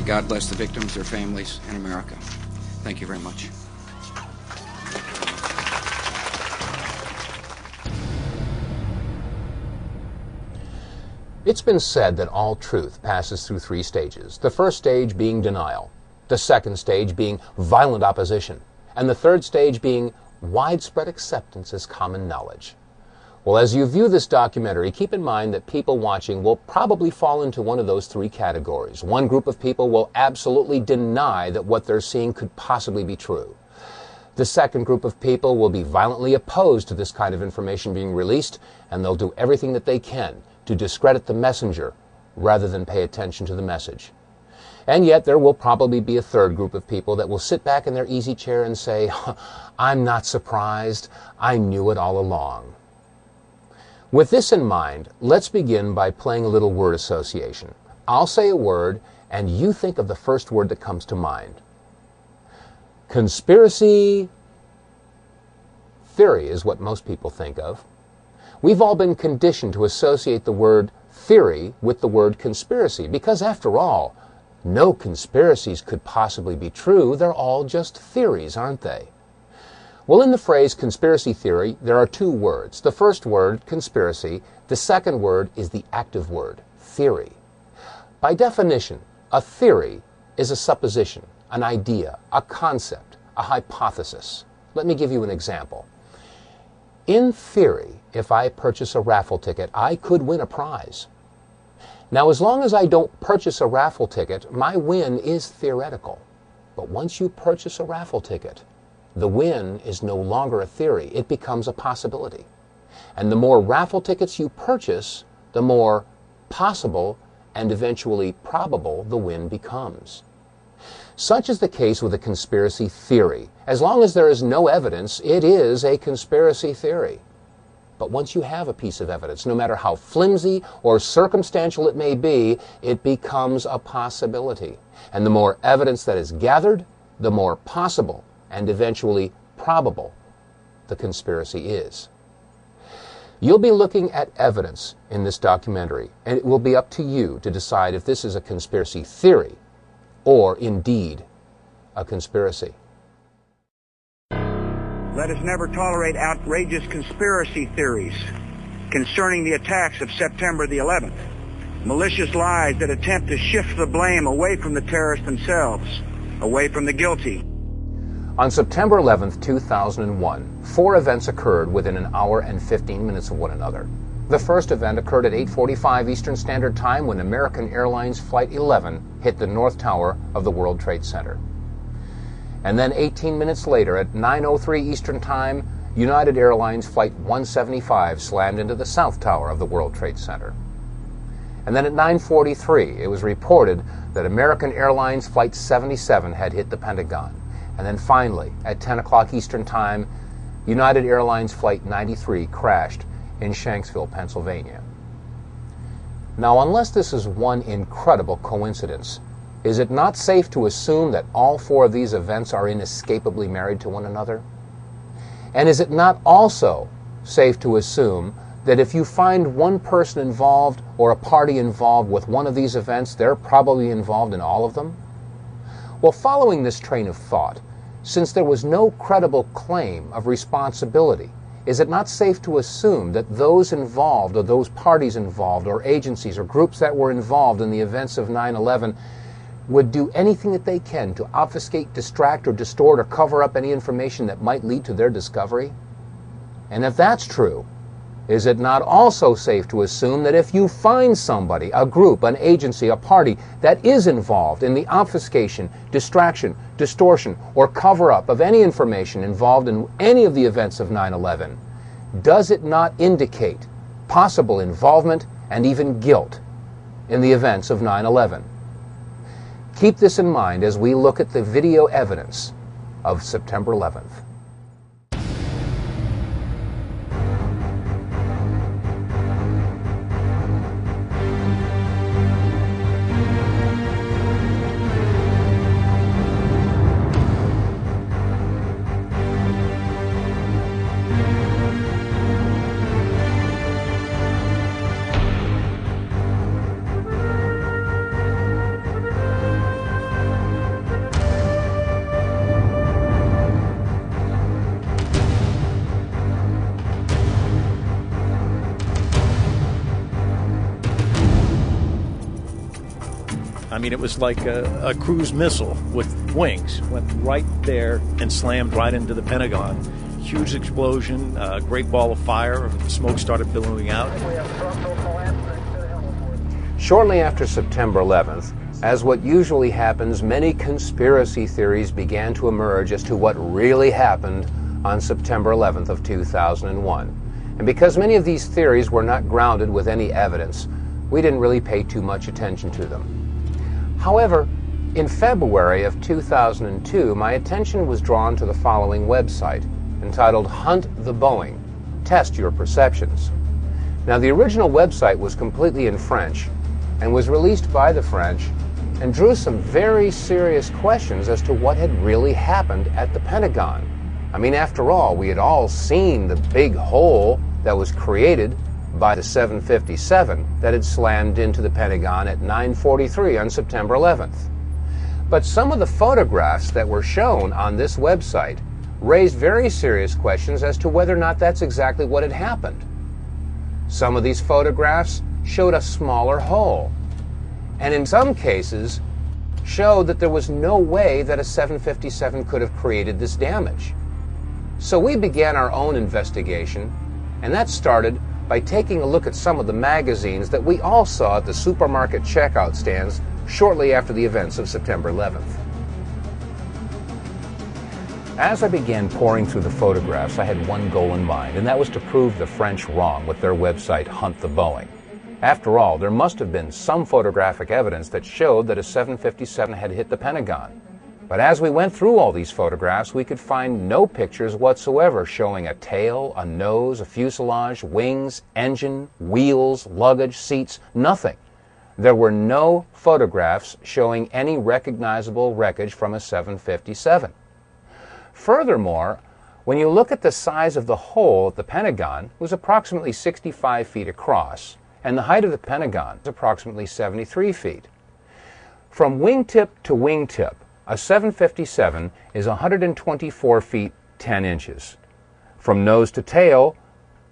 God bless the victims, their families, and America. Thank you very much. It's been said that all truth passes through three stages. The first stage being denial, the second stage being violent opposition, and the third stage being widespread acceptance as common knowledge. Well, as you view this documentary, keep in mind that people watching will probably fall into one of those three categories. One group of people will absolutely deny that what they're seeing could possibly be true. The second group of people will be violently opposed to this kind of information being released, and they'll do everything that they can to discredit the messenger rather than pay attention to the message. And yet there will probably be a third group of people that will sit back in their easy chair and say, I'm not surprised, I knew it all along. With this in mind, let's begin by playing a little word association. I'll say a word, and you think of the first word that comes to mind. Conspiracy theory is what most people think of. We've all been conditioned to associate the word theory with the word conspiracy because, after all, no conspiracies could possibly be true. They're all just theories, aren't they? Well, in the phrase conspiracy theory, there are two words. The first word, conspiracy. The second word is the active word, theory. By definition, a theory is a supposition, an idea, a concept, a hypothesis. Let me give you an example. In theory, if I purchase a raffle ticket, I could win a prize. Now, as long as I don't purchase a raffle ticket, my win is theoretical. But once you purchase a raffle ticket, the win is no longer a theory. It becomes a possibility. And the more raffle tickets you purchase, the more possible and eventually probable the win becomes. Such is the case with a conspiracy theory. As long as there is no evidence, it is a conspiracy theory. But once you have a piece of evidence, no matter how flimsy or circumstantial it may be, it becomes a possibility. And the more evidence that is gathered, the more possible and eventually probable the conspiracy is. You'll be looking at evidence in this documentary, and it will be up to you to decide if this is a conspiracy theory or indeed a conspiracy. Let us never tolerate outrageous conspiracy theories concerning the attacks of September the 11th, malicious lies that attempt to shift the blame away from the terrorists themselves, away from the guilty. On September 11th, 2001, 4 events occurred within an hour and 15 minutes of one another. The first event occurred at 8:45 Eastern Standard Time when American Airlines Flight 11 hit the North Tower of the World Trade Center. And then 18 minutes later, at 9:03 Eastern Time, United Airlines Flight 175 slammed into the South Tower of the World Trade Center. And then at 9:43, it was reported that American Airlines Flight 77 had hit the Pentagon. And then finally, at 10 o'clock Eastern Time, United Airlines Flight 93 crashed in Shanksville, Pennsylvania. Now, unless this is one incredible coincidence, is it not safe to assume that all 4 of these events are inescapably married to one another? And is it not also safe to assume that if you find one person involved or a party involved with one of these events, they're probably involved in all of them? Well, following this train of thought, since there was no credible claim of responsibility, is it not safe to assume that those involved or those parties involved or agencies or groups that were involved in the events of 9/11 would do anything that they can to obfuscate, distract, or distort or cover up any information that might lead to their discovery? And if that's true, is it not also safe to assume that if you find somebody, a group, an agency, a party that is involved in the obfuscation, distraction, distortion, or cover-up of any information involved in any of the events of 9/11, does it not indicate possible involvement and even guilt in the events of 9/11? Keep this in mind as we look at the video evidence of September 11th. I mean, it was like a cruise missile with wings. Went right there and slammed right into the Pentagon. Huge explosion, a great ball of fire, smoke started billowing out. Shortly after September 11th, as what usually happens, many conspiracy theories began to emerge as to what really happened on September 11th of 2001. And because many of these theories were not grounded with any evidence, we didn't really pay too much attention to them. However, in February of 2002, my attention was drawn to the following website, entitled Hunt the Boeing, Test Your Perceptions. Now, the original website was completely in French and was released by the French and drew some very serious questions as to what had really happened at the Pentagon. I mean, after all, we had all seen the big hole that was created by the 757 that had slammed into the Pentagon at 9:43 on September 11th. But some of the photographs that were shown on this website raised very serious questions as to whether or not that's exactly what had happened. Some of these photographs showed a smaller hole, and in some cases showed that there was no way that a 757 could have created this damage. So we began our own investigation, and that started by taking a look at some of the magazines that we all saw at the supermarket checkout stands shortly after the events of September 11th. As I began poring through the photographs, I had one goal in mind, and that was to prove the French wrong with their website Hunt the Boeing. After all, there must have been some photographic evidence that showed that a 757 had hit the Pentagon. But as we went through all these photographs, we could find no pictures whatsoever showing a tail, a nose, a fuselage, wings, engine, wheels, luggage, seats, nothing. There were no photographs showing any recognizable wreckage from a 757. Furthermore, when you look at the size of the hole at the Pentagon, it was approximately 65 feet across, and the height of the Pentagon is approximately 73 feet. From wingtip to wingtip, a 757 is 124 feet 10 inches. From nose to tail,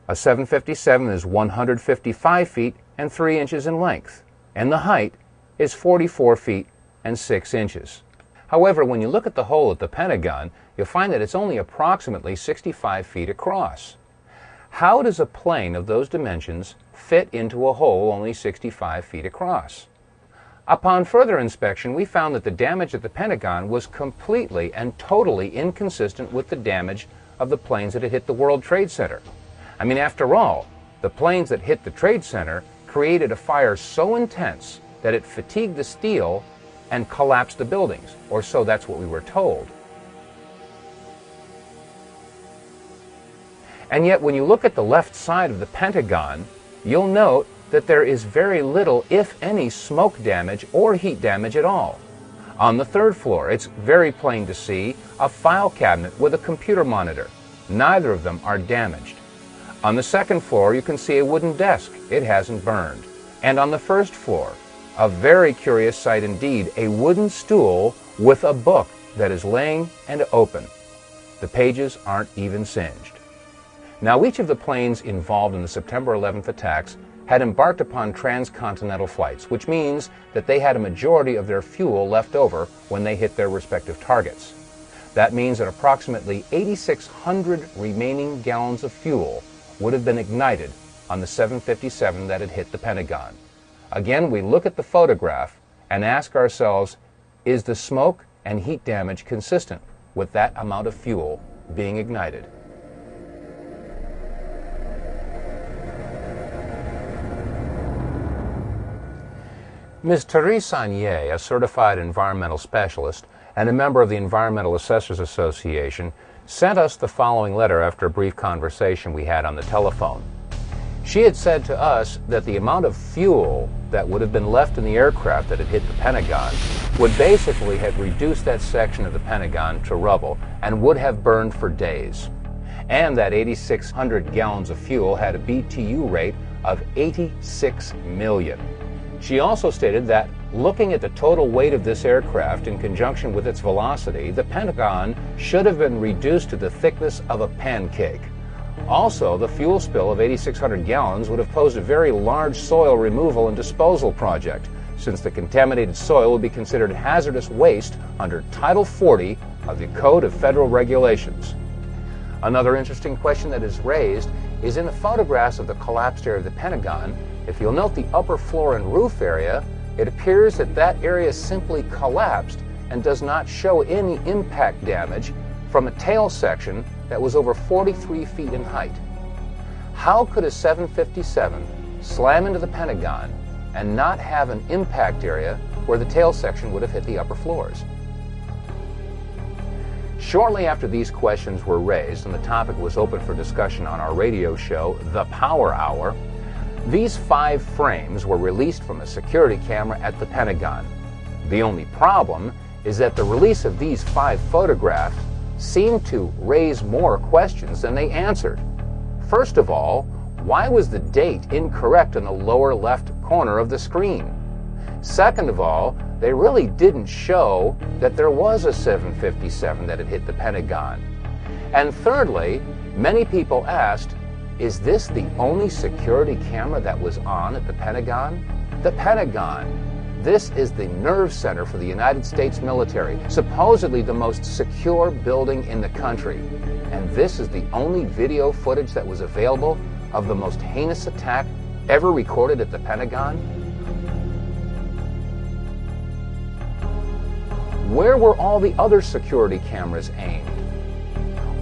a 757 is 155 feet and 3 inches in length, and the height is 44 feet and 6 inches. However, when you look at the hole at the Pentagon, you'll find that it's only approximately 65 feet across. How does a plane of those dimensions fit into a hole only 65 feet across? Upon further inspection, we found that the damage at the Pentagon was completely and totally inconsistent with the damage of the planes that had hit the World Trade Center. I mean, after all, the planes that hit the Trade Center created a fire so intense that it fatigued the steel and collapsed the buildings, or so that's what we were told. And yet, when you look at the left side of the Pentagon, you'll note that there is very little, if any, smoke damage or heat damage at all. On the third floor, it's very plain to see a file cabinet with a computer monitor. Neither of them are damaged. On the second floor, you can see a wooden desk. It hasn't burned. And on the first floor, a very curious sight indeed, a wooden stool with a book that is laying and open. The pages aren't even singed. Now, each of the planes involved in the September 11th attacks had embarked upon transcontinental flights, which means that they had a majority of their fuel left over when they hit their respective targets. That means that approximately 8,600 remaining gallons of fuel would have been ignited on the 757 that had hit the Pentagon. Again, we look at the photograph and ask ourselves, is the smoke and heat damage consistent with that amount of fuel being ignited? Ms. Therese Sagnier, a certified environmental specialist and a member of the Environmental Assessors Association, sent us the following letter after a brief conversation we had on the telephone. She had said to us that the amount of fuel that would have been left in the aircraft that had hit the Pentagon would basically have reduced that section of the Pentagon to rubble and would have burned for days. And that 8,600 gallons of fuel had a BTU rate of 86 million. She also stated that, looking at the total weight of this aircraft in conjunction with its velocity, the Pentagon should have been reduced to the thickness of a pancake. Also, the fuel spill of 8,600 gallons would have posed a very large soil removal and disposal project, since the contaminated soil would be considered hazardous waste under Title 40 of the Code of Federal Regulations. Another interesting question that is raised is in the photographs of the collapsed area of the Pentagon. If you'll note the upper floor and roof area, it appears that that area simply collapsed and does not show any impact damage from a tail section that was over 43 feet in height. How could a 757 slam into the Pentagon and not have an impact area where the tail section would have hit the upper floors? Shortly after these questions were raised and the topic was open for discussion on our radio show, The Power Hour, these 5 frames were released from a security camera at the Pentagon. The only problem is that the release of these 5 photographs seemed to raise more questions than they answered. First of all, why was the date incorrect in the lower left corner of the screen? Second of all, they really didn't show that there was a 757 that had hit the Pentagon. And thirdly, many people asked, is this the only security camera that was on at the Pentagon? The Pentagon. This is the nerve center for the United States military, supposedly the most secure building in the country. And this is the only video footage that was available of the most heinous attack ever recorded at the Pentagon? Where were all the other security cameras aimed?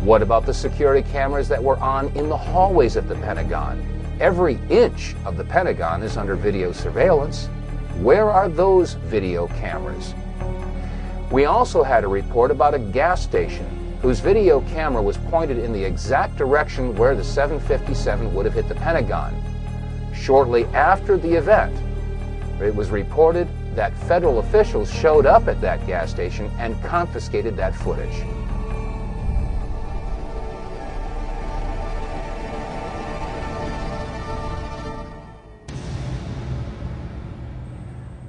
What about the security cameras that were on in the hallways at the Pentagon? Every inch of the Pentagon is under video surveillance. Where are those video cameras? We also had a report about a gas station whose video camera was pointed in the exact direction where the 757 would have hit the Pentagon. Shortly after the event, it was reported that federal officials showed up at that gas station and confiscated that footage.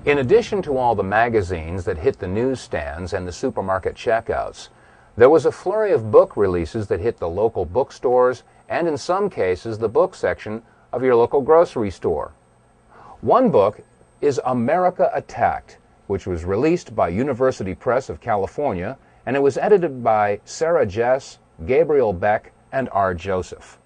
In addition to all the magazines that hit the newsstands and the supermarket checkouts, there was a flurry of book releases that hit the local bookstores and, in some cases, the book section of your local grocery store. One book is America Attacked, which was released by University Press of California, and it was edited by Sarah Jess, Gabriel Beck, and R. Joseph.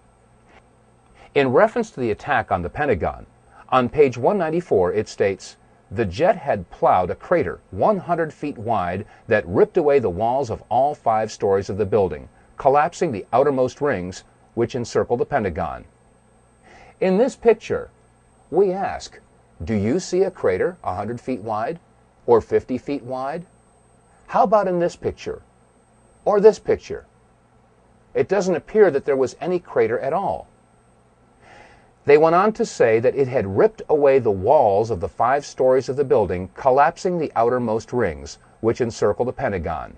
In reference to the attack on the Pentagon, on page 194 it states, "The jet had plowed a crater 100 feet wide that ripped away the walls of all 5 stories of the building, collapsing the outermost rings which encircle the Pentagon." In this picture, we ask, do you see a crater 100 feet wide or 50 feet wide? How about in this picture or this picture? It doesn't appear that there was any crater at all. They went on to say that it had ripped away the walls of the 5 stories of the building, collapsing the outermost rings, which encircle the Pentagon.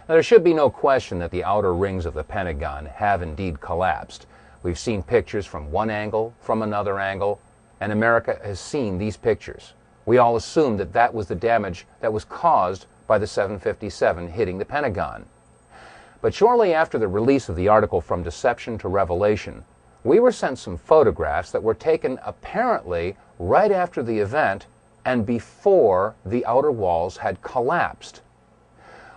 Now, there should be no question that the outer rings of the Pentagon have indeed collapsed. We've seen pictures from one angle, from another angle, and America has seen these pictures. We all assumed that that was the damage that was caused by the 757 hitting the Pentagon. But shortly after the release of the article From Deception to Revelation, we were sent some photographs that were taken apparently right after the event and before the outer walls had collapsed.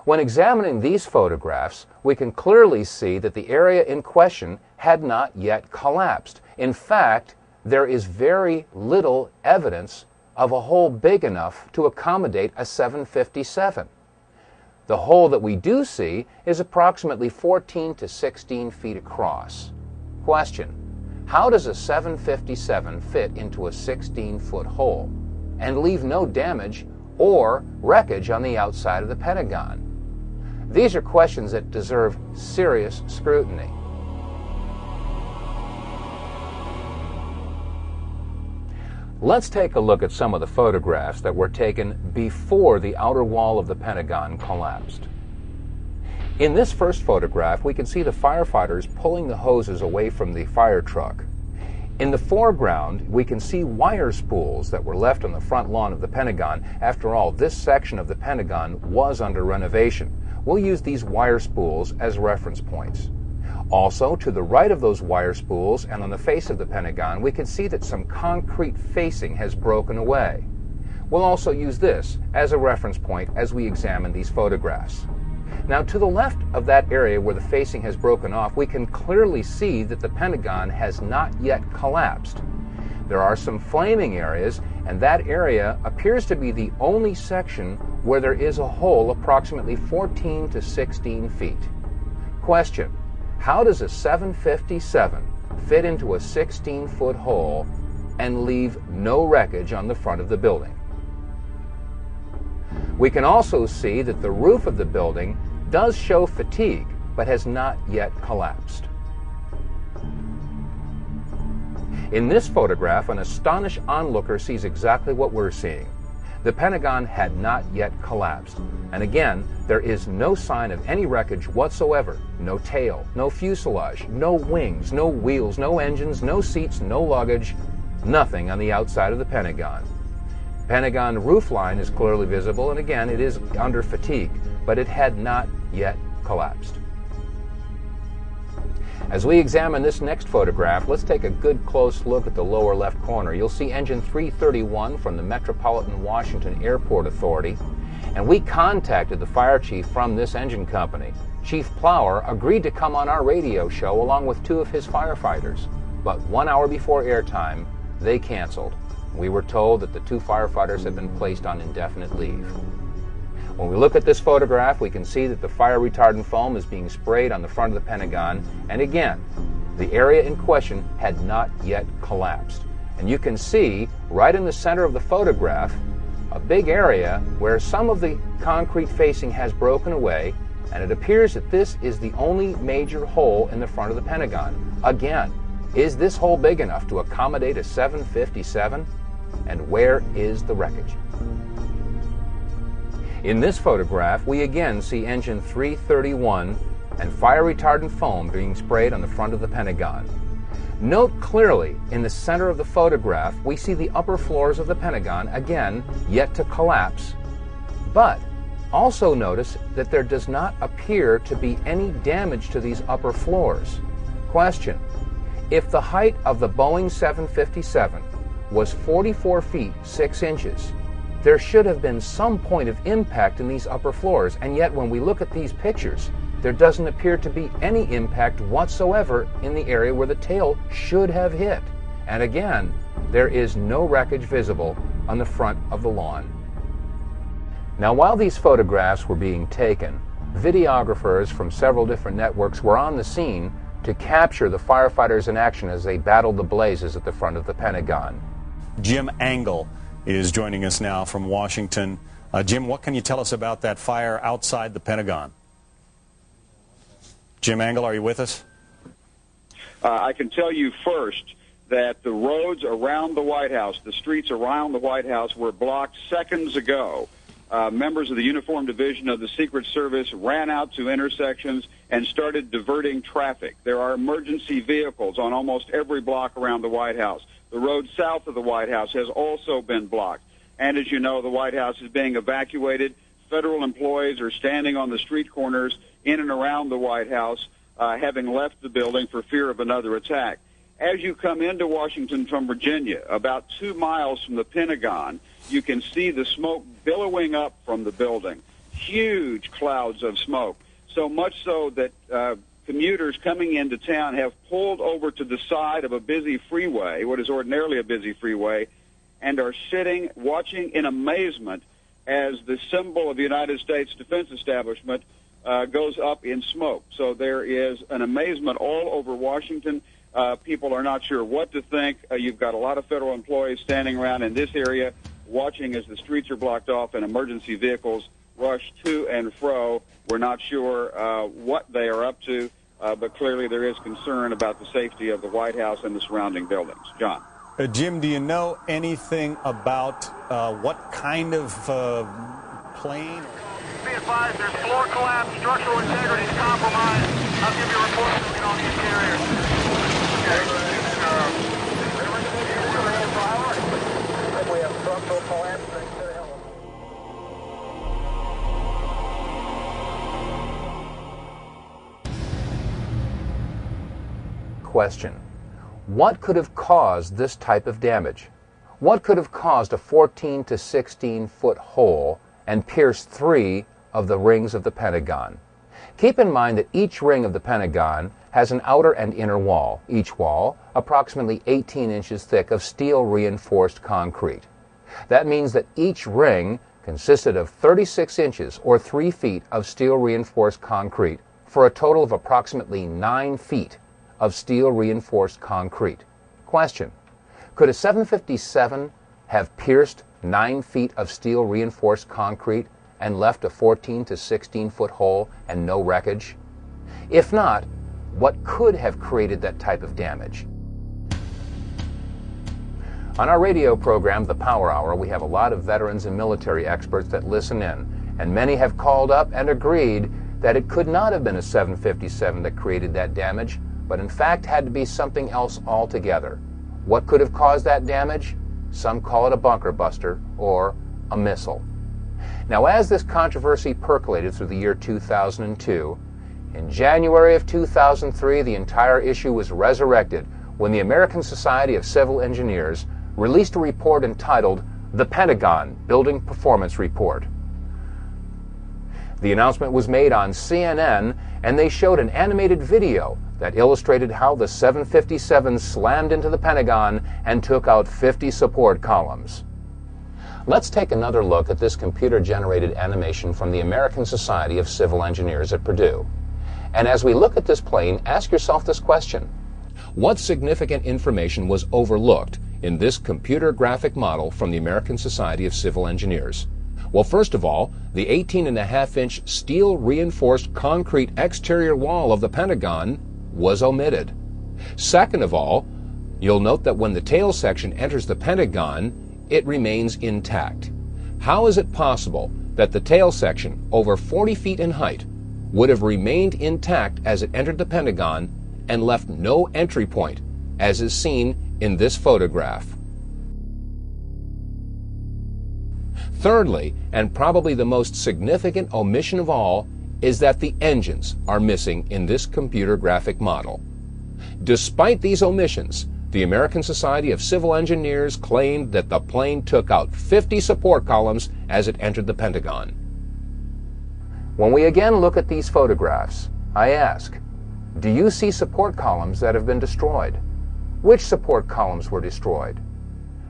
When examining these photographs, we can clearly see that the area in question had not yet collapsed. In fact, there is very little evidence of a hole big enough to accommodate a 757. The hole that we do see is approximately 14 to 16 feet across. Question: how does a 757 fit into a 16-foot hole and leave no damage or wreckage on the outside of the Pentagon? These are questions that deserve serious scrutiny. Let's take a look at some of the photographs that were taken before the outer wall of the Pentagon collapsed. In this first photograph, we can see the firefighters pulling the hoses away from the fire truck. In the foreground, we can see wire spools that were left on the front lawn of the Pentagon. After all, this section of the Pentagon was under renovation. We'll use these wire spools as reference points. Also, to the right of those wire spools and on the face of the Pentagon, we can see that some concrete facing has broken away. We'll also use this as a reference point as we examine these photographs. Now, to the left of that area where the facing has broken off, we can clearly see that the Pentagon has not yet collapsed. There are some flaming areas, and that area appears to be the only section where there is a hole approximately 14 to 16 feet. Question: how does a 757 fit into a 16-foot hole and leave no wreckage on the front of the building? We can also see that the roof of the building does show fatigue, but has not yet collapsed. In this photograph, an astonished onlooker sees exactly what we're seeing. The Pentagon had not yet collapsed. And again, there is no sign of any wreckage whatsoever. No tail, no fuselage, no wings, no wheels, no engines, no seats, no luggage, nothing on the outside of the Pentagon. Pentagon roofline is clearly visible, and again, it is under fatigue, but it had not yet collapsed. As we examine this next photograph, let's take a good close look at the lower left corner. You'll see engine 331 from the Metropolitan Washington Airport Authority, and we contacted the fire chief from this engine company. Chief Plower agreed to come on our radio show along with 2 of his firefighters, but 1 hour before airtime, they canceled. We were told that the 2 firefighters had been placed on indefinite leave. When we look at this photograph, we can see that the fire retardant foam is being sprayed on the front of the Pentagon, and again, the area in question had not yet collapsed. And you can see right in the center of the photograph a big area where some of the concrete facing has broken away, and it appears that this is the only major hole in the front of the Pentagon. Again, is this hole big enough to accommodate a 757? And where is the wreckage? In this photograph, we again see engine 331 and fire retardant foam being sprayed on the front of the Pentagon. Note clearly in the center of the photograph, we see the upper floors of the Pentagon, again, yet to collapse. But also notice that there does not appear to be any damage to these upper floors. Question: if the height of the Boeing 757 was 44 feet 6 inches, there should have been some point of impact in these upper floors, and yet when we look at these pictures, there doesn't appear to be any impact whatsoever in the area where the tail should have hit. And again, there is no wreckage visible on the front of the lawn. Now, while these photographs were being taken, videographers from several different networks were on the scene to capture the firefighters in action as they battled the blazes at the front of the Pentagon. Jim Angle is joining us now from Washington. Jim, what can you tell us about that fire outside the Pentagon? Jim Angle, are you with us? I can tell you first that the roads around the White House, the streets around the White House, were blocked seconds ago. Members of the Uniform Division of the Secret Service ran out to intersections and started diverting traffic. There are emergency vehicles on almost every block around the White House. The road south of the White House has also been blocked. And as you know, the White House is being evacuated. Federal employees are standing on the street corners in and around the White House, having left the building for fear of another attack. As you come into Washington from Virginia, about 2 miles from the Pentagon, you can see the smoke billowing up from the building. Huge clouds of smoke. So much so that commuters coming into town have pulled over to the side of a busy freeway, what is ordinarily a busy freeway, and are sitting, watching in amazement as the symbol of the United States Defense Establishment goes up in smoke. So there is an amazement all over Washington. People are not sure what to think. You've got a lot of federal employees standing around in this area watching as the streets are blocked off and emergency vehicles rush to and fro. We're not sure what they are up to, but clearly there is concern about the safety of the White House and the surrounding buildings. John. Jim, do you know anything about what kind of plane? Be advised, there's floor collapse, structural integrity is compromised. I'll give you a report on the interior. We have structural collapse. question. What could have caused this type of damage? What could have caused a 14 to 16 foot hole and pierced 3 of the rings of the Pentagon? Keep in mind that each ring of the Pentagon has an outer and inner wall, each wall approximately 18 inches thick of steel reinforced concrete. That means that each ring consisted of 36 inches or 3 feet of steel reinforced concrete for a total of approximately 9 feet of steel reinforced concrete. Question: could a 757 have pierced 9 feet of steel reinforced concrete and left a 14 to 16 foot hole and no wreckage? If not, what could have created that type of damage? On our radio program, The Power Hour, we have a lot of veterans and military experts that listen in, and many have called up and agreed that it could not have been a 757 that created that damage, but in fact had to be something else altogether. What could have caused that damage? Some call it a bunker buster or a missile. Now, as this controversy percolated through the year 2002, in January of 2003, the entire issue was resurrected when the American Society of Civil Engineers released a report entitled The Pentagon Building Performance Report. The announcement was made on CNN, and they showed an animated video that illustrated how the 757 slammed into the Pentagon and took out 50 support columns. Let's take another look at this computer-generated animation from the American Society of Civil Engineers at Purdue. And as we look at this plane, ask yourself this question: what significant information was overlooked in this computer graphic model from the American Society of Civil Engineers? Well, first of all, the 18.5-inch steel reinforced concrete exterior wall of the Pentagon was omitted. Second of all, you'll note that when the tail section enters the Pentagon, it remains intact. How is it possible that the tail section, over 40 feet in height, would have remained intact as it entered the Pentagon and left no entry point, as is seen in this photograph? Thirdly, and probably the most significant omission of all, is that the engines are missing in this computer graphic model. Despite these omissions, the American Society of Civil Engineers claimed that the plane took out 50 support columns as it entered the Pentagon. When we again look at these photographs, I ask, do you see support columns that have been destroyed? Which support columns were destroyed?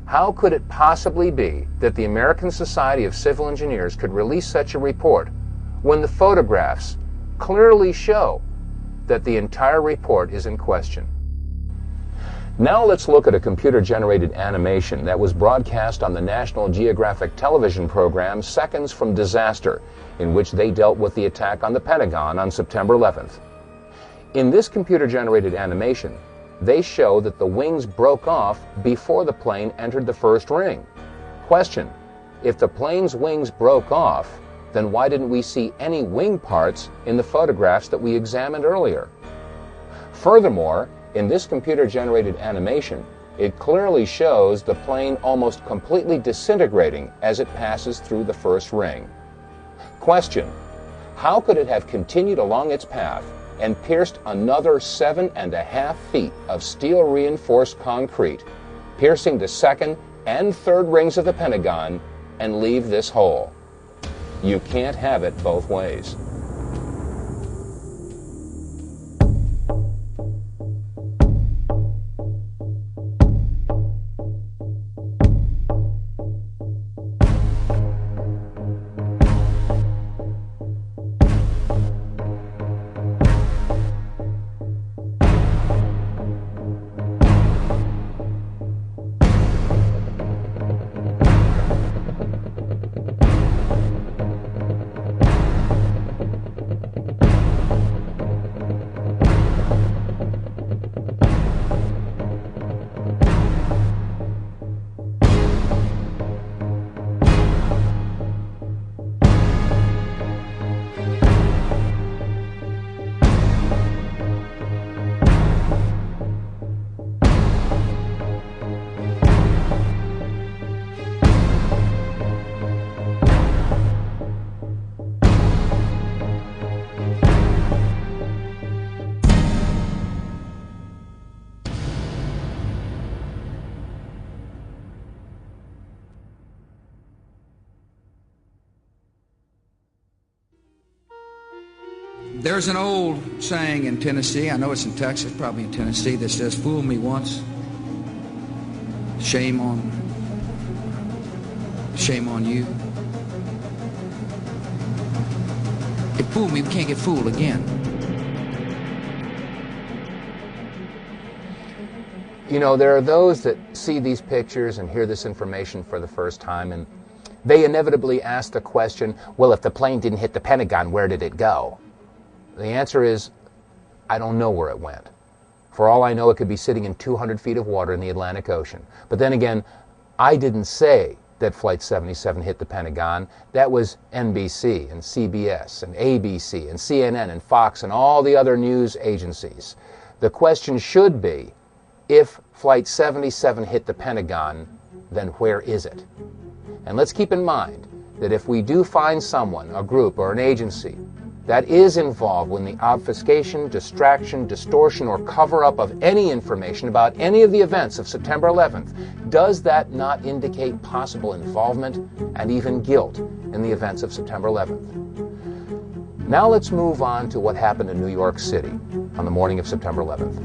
How could it possibly be that the American Society of Civil Engineers could release such a report when the photographs clearly show that the entire report is in question? Now let's look at a computer-generated animation that was broadcast on the National Geographic television program Seconds from Disaster, in which they dealt with the attack on the Pentagon on September 11th. In this computer-generated animation, they show that the wings broke off before the plane entered the first ring. Question: if the plane's wings broke off, then why didn't we see any wing parts in the photographs that we examined earlier? Furthermore, in this computer-generated animation, it clearly shows the plane almost completely disintegrating as it passes through the first ring. Question: how could it have continued along its path and pierced another 7.5 feet of steel-reinforced concrete, piercing the second and third rings of the Pentagon, and leave this hole? You can't have it both ways. There's an old saying in Tennessee, I know it's in Texas, probably in Tennessee, that says, fool me once, shame on you. It fooled me, we can't get fooled again. You know, there are those that see these pictures and hear this information for the first time, and they inevitably ask the question, well, if the plane didn't hit the Pentagon, where did it go? The answer is, I don't know where it went. For all I know, it could be sitting in 200 feet of water in the Atlantic Ocean. But then again, I didn't say that Flight 77 hit the Pentagon. That was NBC and CBS and ABC and CNN and Fox and all the other news agencies. The question should be, if Flight 77 hit the Pentagon, then where is it? And let's keep in mind that if we do find someone, a group, or an agency that is involved in the obfuscation, distraction, distortion, or cover-up of any information about any of the events of September 11th, does that not indicate possible involvement and even guilt in the events of September 11th? Now let's move on to what happened in New York City on the morning of September 11th.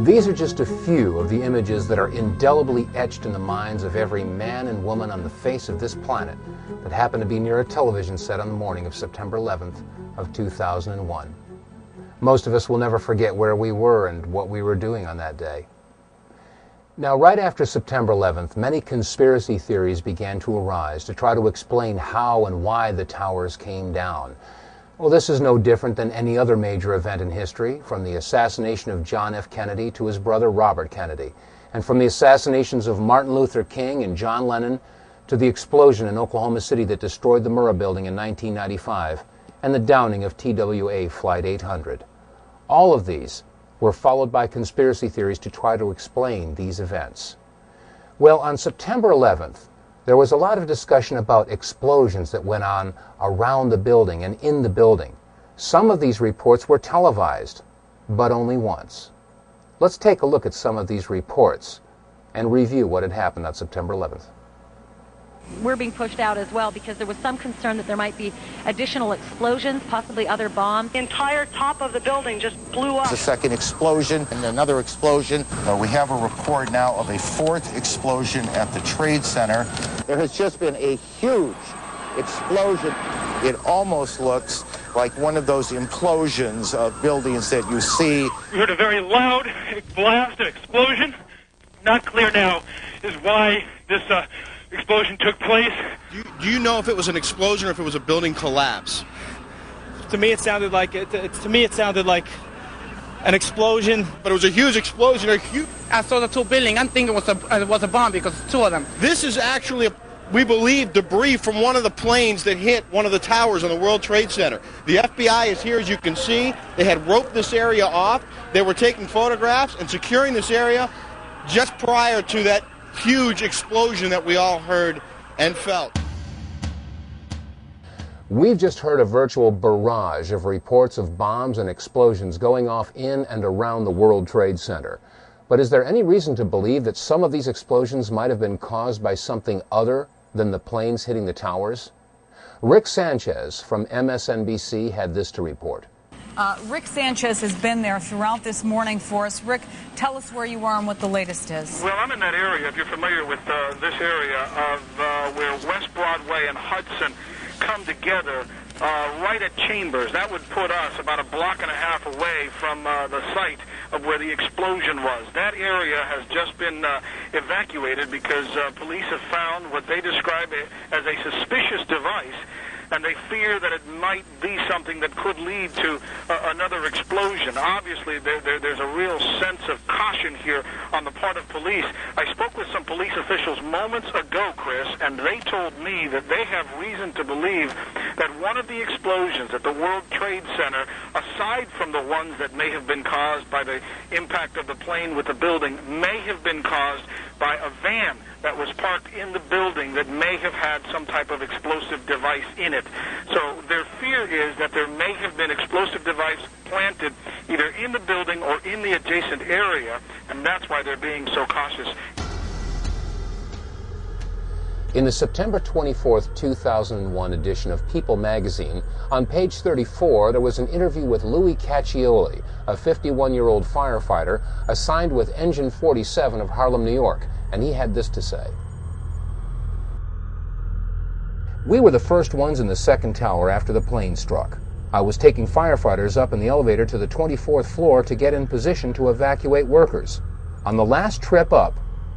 These are just a few of the images that are indelibly etched in the minds of every man and woman on the face of this planet that happened to be near a television set on the morning of September 11th of 2001. Most of us will never forget where we were and what we were doing on that day. Now, right after September 11th, many conspiracy theories began to arise to try to explain how and why the towers came down. Well, this is no different than any other major event in history, from the assassination of John F. Kennedy to his brother Robert Kennedy, and from the assassinations of Martin Luther King and John Lennon to the explosion in Oklahoma City that destroyed the Murrah Building in 1995 and the downing of TWA Flight 800. All of these were followed by conspiracy theories to try to explain these events. Well, on September 11th, there was a lot of discussion about explosions that went on around the building and in the building. Some of these reports were televised, but only once. Let's take a look at some of these reports and review what had happened on September 11th. We're being pushed out as well because there was some concern that there might be additional explosions, possibly other bombs. The entire top of the building just blew up. The second explosion and another explosion. We have a report now of a fourth explosion at the Trade Center. There has just been a huge explosion. It almost looks like one of those implosions of buildings that you see. We heard a very loud blast, an explosion. Not clear now is why this explosion took place. Do you know if it was an explosion or if it was a building collapse? To me, it sounded like an explosion. But it was a huge explosion. I saw the two buildings. I'm thinking it was a bomb because it's two of them. This is actually, we believe, debris from one of the planes that hit one of the towers on the World Trade Center. The FBI is here, as you can see. They had roped this area off. They were taking photographs and securing this area just prior to that huge explosion that we all heard and felt. We've just heard a virtual barrage of reports of bombs and explosions going off in and around the World Trade Center. But is there any reason to believe that some of these explosions might have been caused by something other than the planes hitting the towers? Rick Sanchez from MSNBC had this to report. Rick Sanchez has been there throughout this morning for us. Rick, tell us where you are and what the latest is. Well, I'm in that area, if you're familiar with this area of where West Broadway and Hudson come together right at Chambers. That would put us about a block and a half away from the site of where the explosion was. That area has just been evacuated because police have found what they describe as a suspicious device, and they fear that it might be something that could lead to another explosion. Obviously, there's a real sense of caution here on the part of police. I spoke with some police officials moments ago, Chris, and they told me that they have reason to believe that one of the explosions at the World Trade Center, aside from the ones that may have been caused by the impact of the plane with the building, may have been caused by a van that was parked in the building that may have had some type of explosive device in it. So their fear is that there may have been explosive device planted either in the building or in the adjacent area, and that's why they're being so cautious. In the September 24, 2001 edition of People magazine, on page 34, there was an interview with Louis Caccioli, a 51-year-old firefighter assigned with Engine 47 of Harlem, New York, and he had this to say. We were the first ones in the second tower after the plane struck. I was taking firefighters up in the elevator to the 24th floor to get in position to evacuate workers. On the last trip up,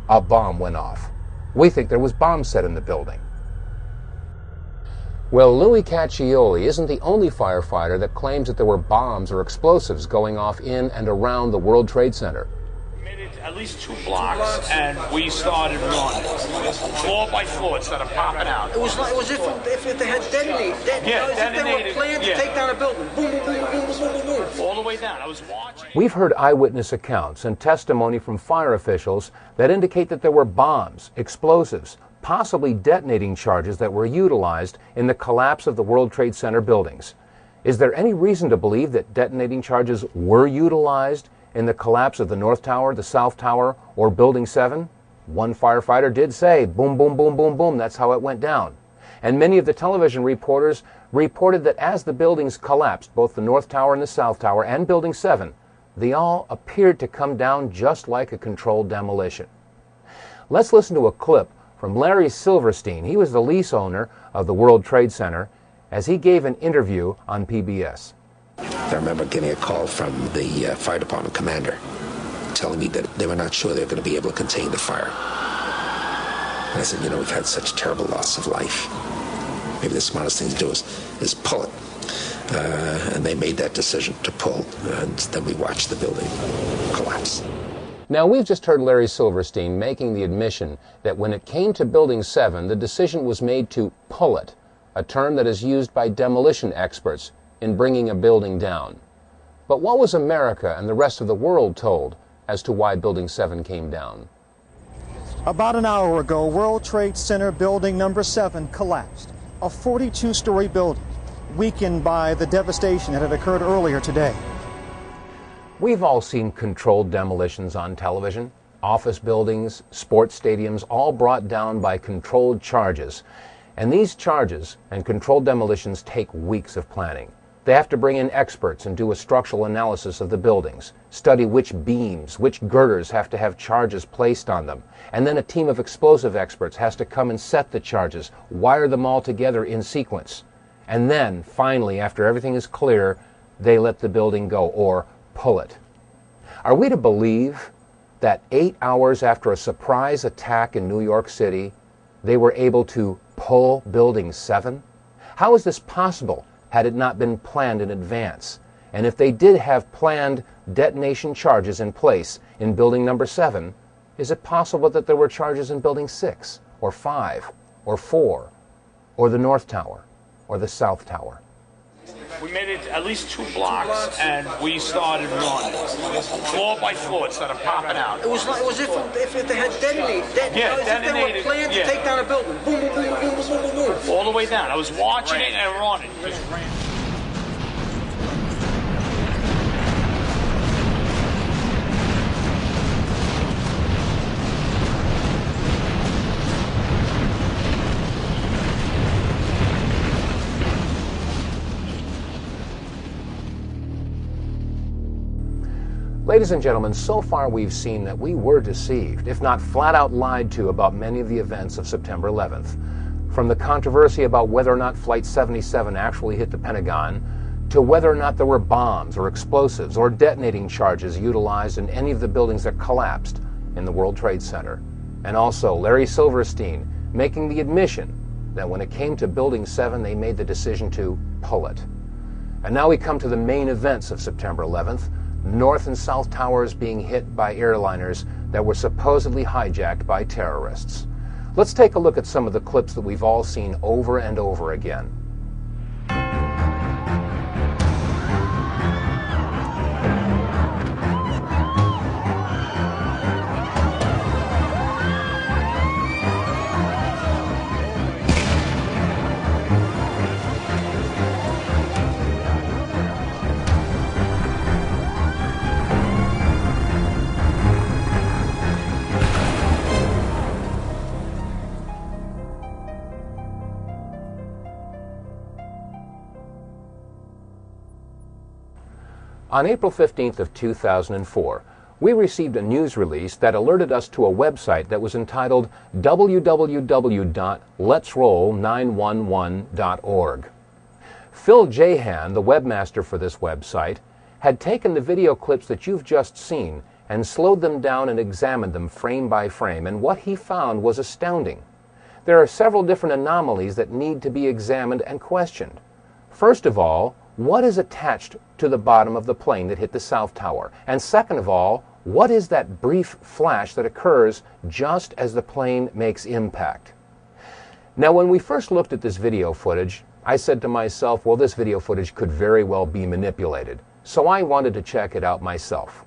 a bomb went off. We think there was bombs set in the building. Well, Louis Caccioli isn't the only firefighter that claims that there were bombs or explosives going off in and around the World Trade Center. We made it at least 2 blocks, and we started running. Floor by floor, instead of popping out. It was if they had detonated. If they were planned to take down a building. Boom, boom, boom, boom, boom, boom, boom. All the way down. I was watching. We've heard eyewitness accounts and testimony from fire officials that indicate that there were bombs, explosives, possibly detonating charges that were utilized in the collapse of the World Trade Center buildings. Is there any reason to believe that detonating charges were utilized in the collapse of the North Tower, the South Tower, or Building 7? One firefighter did say, boom, boom, boom, boom, boom, that's how it went down. And many of the television reporters reported that as the buildings collapsed, both the North Tower and the South Tower and Building 7, they all appeared to come down just like a controlled demolition. Let's listen to a clip from Larry Silverstein. He was the lease owner of the World Trade Center as he gave an interview on PBS. I remember getting a call from the fire department commander telling me that they were not sure they were going to be able to contain the fire. And I said, you know, we've had such terrible loss of life. Maybe the smartest thing to do is pull it. And they made that decision to pull, and then we watched the building collapse. Now, we've just heard Larry Silverstein making the admission that when it came to Building 7, the decision was made to pull it, a term that is used by demolition experts in bringing a building down. But what was America and the rest of the world told as to why Building 7 came down? About an hour ago, World Trade Center Building number 7 collapsed, a 42-story building, weakened by the devastation that had occurred earlier today. We've all seen controlled demolitions on television. Office buildings, sports stadiums, all brought down by controlled charges. And these charges and controlled demolitions take weeks of planning. They have to bring in experts and do a structural analysis of the buildings, study which beams, which girders have to have charges placed on them. And then a team of explosive experts has to come and set the charges, wire them all together in sequence. And then, finally, after everything is clear, they let the building go, or pull it. Are we to believe that 8 hours after a surprise attack in New York City, they were able to pull Building 7? How is this possible had it not been planned in advance? And if they did have planned detonation charges in place in Building number 7, is it possible that there were charges in Building 6, or 5, or 4, or the North Tower, or the South Tower? We made it at least 2 blocks, and we started running. Floor by floor, instead of popping out. It was if they had detonated. If they were planned to take down a building. Boom, boom, boom, boom, boom, boom, boom. All the way down. I was watching it and running. Just ran. Ladies and gentlemen, so far we've seen that we were deceived, if not flat out lied to, about many of the events of September 11th. from the controversy about whether or not Flight 77 actually hit the Pentagon, to whether or not there were bombs or explosives or detonating charges utilized in any of the buildings that collapsed in the World Trade Center. And also Larry Silverstein making the admission that when it came to Building 7, they made the decision to pull it. And now we come to the main events of September 11th, North and South Towers being hit by airliners that were supposedly hijacked by terrorists. Let's take a look at some of the clips that we've all seen over and over again. On April 15th of 2004, we received a news release that alerted us to a website that was entitled www.letsroll911.org. Phil Jahan, the webmaster for this website, had taken the video clips that you've just seen and slowed them down and examined them frame by frame, and what he found was astounding. There are several different anomalies that need to be examined and questioned. First of all, what is attached to the bottom of the plane that hit the South Tower? And second of all, what is that brief flash that occurs just as the plane makes impact? Now, when we first looked at this video footage, I said to myself, well, this video footage could very well be manipulated. So I wanted to check it out myself.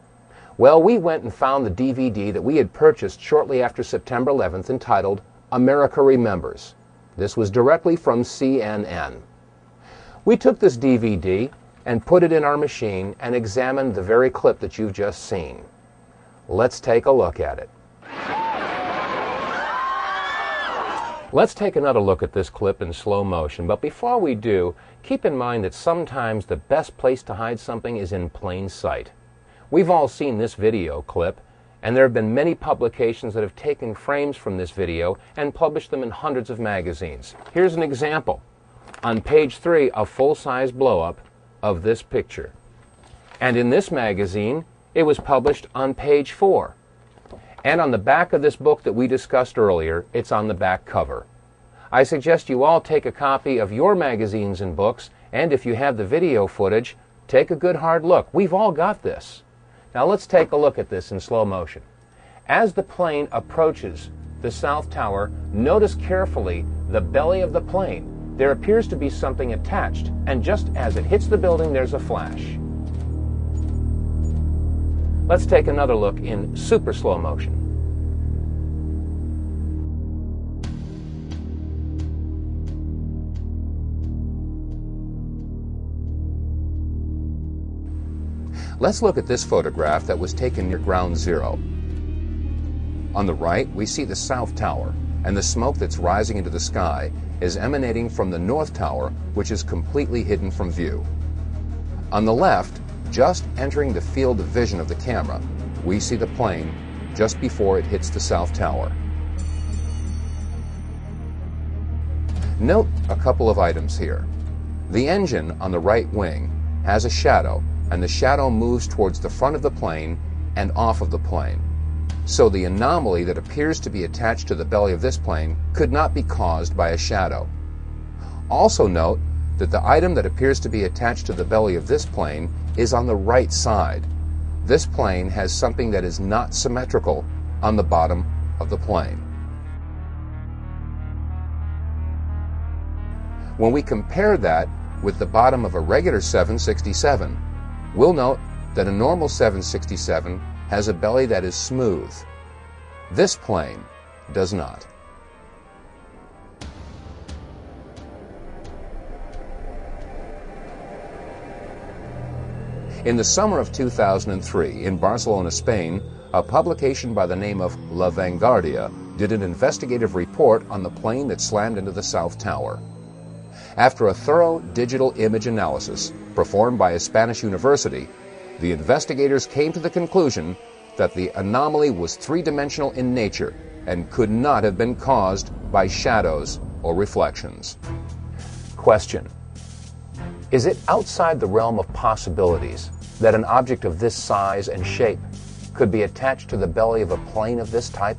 Well, we went and found the DVD that we had purchased shortly after September 11th entitled America Remembers. This was directly from CNN. We took this DVD and put it in our machine and examined the very clip that you've just seen. Let's take a look at it. Let's take another look at this clip in slow motion, but before we do, keep in mind that sometimes the best place to hide something is in plain sight. We've all seen this video clip, and there have been many publications that have taken frames from this video and published them in hundreds of magazines. Here's an example. On page 3, a full-size blow-up of this picture. And in this magazine, it was published on page 4. And on the back of this book that we discussed earlier, it's on the back cover. I suggest you all take a copy of your magazines and books, and if you have the video footage, take a good hard look. We've all got this. Now let's take a look at this in slow motion. As the plane approaches the South Tower, notice carefully the belly of the plane. There appears to be something attached, and just as it hits the building, there's a flash. Let's take another look in super slow motion. Let's look at this photograph that was taken near Ground Zero. On the right, we see the South Tower, and the smoke that's rising into the sky is emanating from the North Tower, which is completely hidden from view. On the left, just entering the field of vision of the camera, we see the plane just before it hits the South Tower. Note a couple of items here. The engine on the right wing has a shadow, and the shadow moves towards the front of the plane and off of the plane. So the anomaly that appears to be attached to the belly of this plane could not be caused by a shadow. Also note that the item that appears to be attached to the belly of this plane is on the right side. This plane has something that is not symmetrical on the bottom of the plane. When we compare that with the bottom of a regular 767, we'll note that a normal 767 has a belly that is smooth. This plane does not. In the summer of 2003, in Barcelona, Spain, a publication by the name of La Vanguardia did an investigative report on the plane that slammed into the South Tower. After a thorough digital image analysis performed by a Spanish university, the investigators came to the conclusion that the anomaly was three-dimensional in nature and could not have been caused by shadows or reflections. Question: is it outside the realm of possibilities that an object of this size and shape could be attached to the belly of a plane of this type?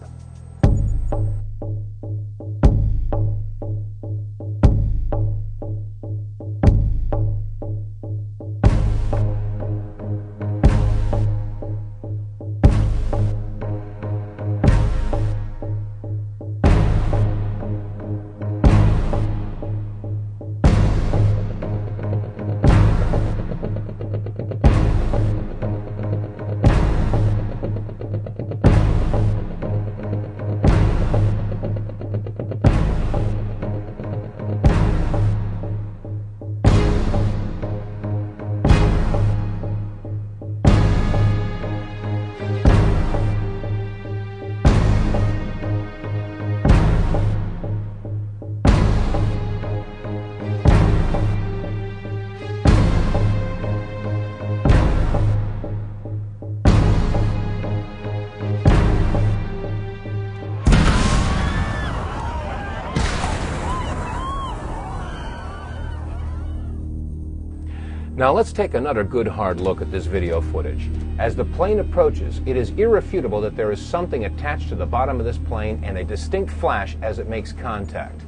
Now let's take another good hard look at this video footage. As the plane approaches, it is irrefutable that there is something attached to the bottom of this plane and a distinct flash as it makes contact.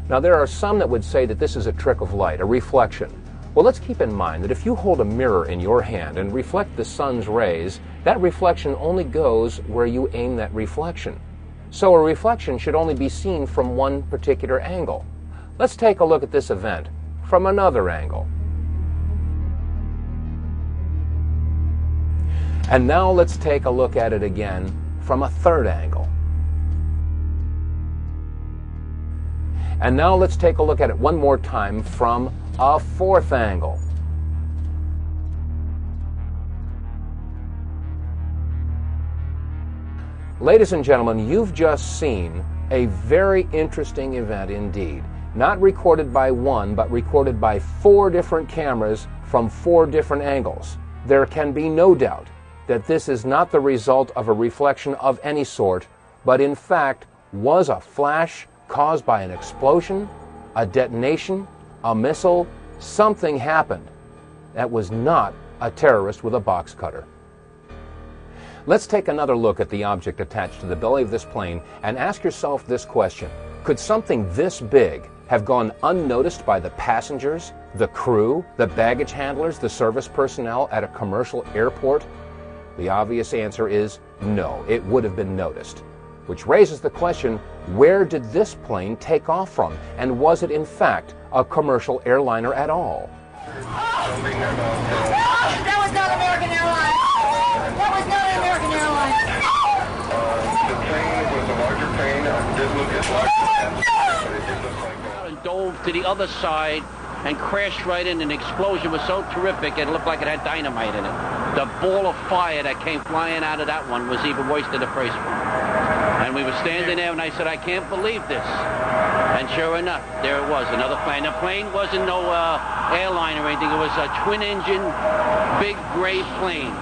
Now there are some that would say that this is a trick of light, a reflection. Well, let's keep in mind that if you hold a mirror in your hand and reflect the sun's rays, that reflection only goes where you aim that reflection. So a reflection should only be seen from one particular angle. Let's take a look at this event from another angle. And now let's take a look at it again from a third angle. And now let's take a look at it one more time from a fourth angle. Ladies and gentlemen, you've just seen a very interesting event indeed. Not recorded by one, but recorded by 4 different cameras from 4 different angles. There can be no doubt that this is not the result of a reflection of any sort, but in fact was a flash caused by an explosion, a detonation, a missile. Something happened. That was not a terrorist with a box cutter. Let's take another look at the object attached to the belly of this plane and ask yourself this question. Could something this big have gone unnoticed by the passengers, the crew, the baggage handlers, the service personnel at a commercial airport? The obvious answer is no, it would have been noticed. Which raises the question, where did this plane take off from? And was it in fact a commercial airliner at all? That was not American Airlines! That was not an American Airlines! The plane was a larger plane. It did look as large as it did look like. And dove to the other side and crashed right in. An explosion was so terrific it looked like it had dynamite in it. The ball of fire that came flying out of that one was even worse than the first one. And we were standing there and I said, I can't believe this. And sure enough, there it was, another plane. The plane wasn't no airline or anything. It was a twin-engine, big gray plane.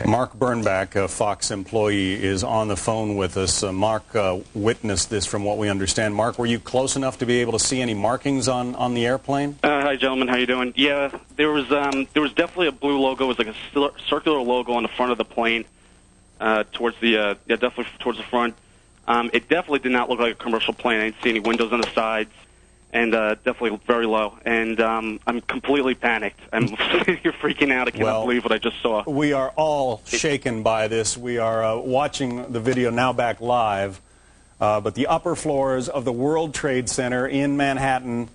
Mark Bernbach, a Fox employee, is on the phone with us. Mark witnessed this from what we understand. Mark, were you close enough to be able to see any markings on the airplane? Hi, gentlemen. How you doing? Yeah, there was definitely a blue logo. It was like a circular logo on the front of the plane, towards the definitely towards the front. It definitely did not look like a commercial plane. I didn't see any windows on the sides, and definitely very low. And I'm completely panicked. I'm you're freaking out. I cannot believe what I just saw. We are all shaken by this. We are watching the video now back live, but the upper floors of the World Trade Center in Manhattan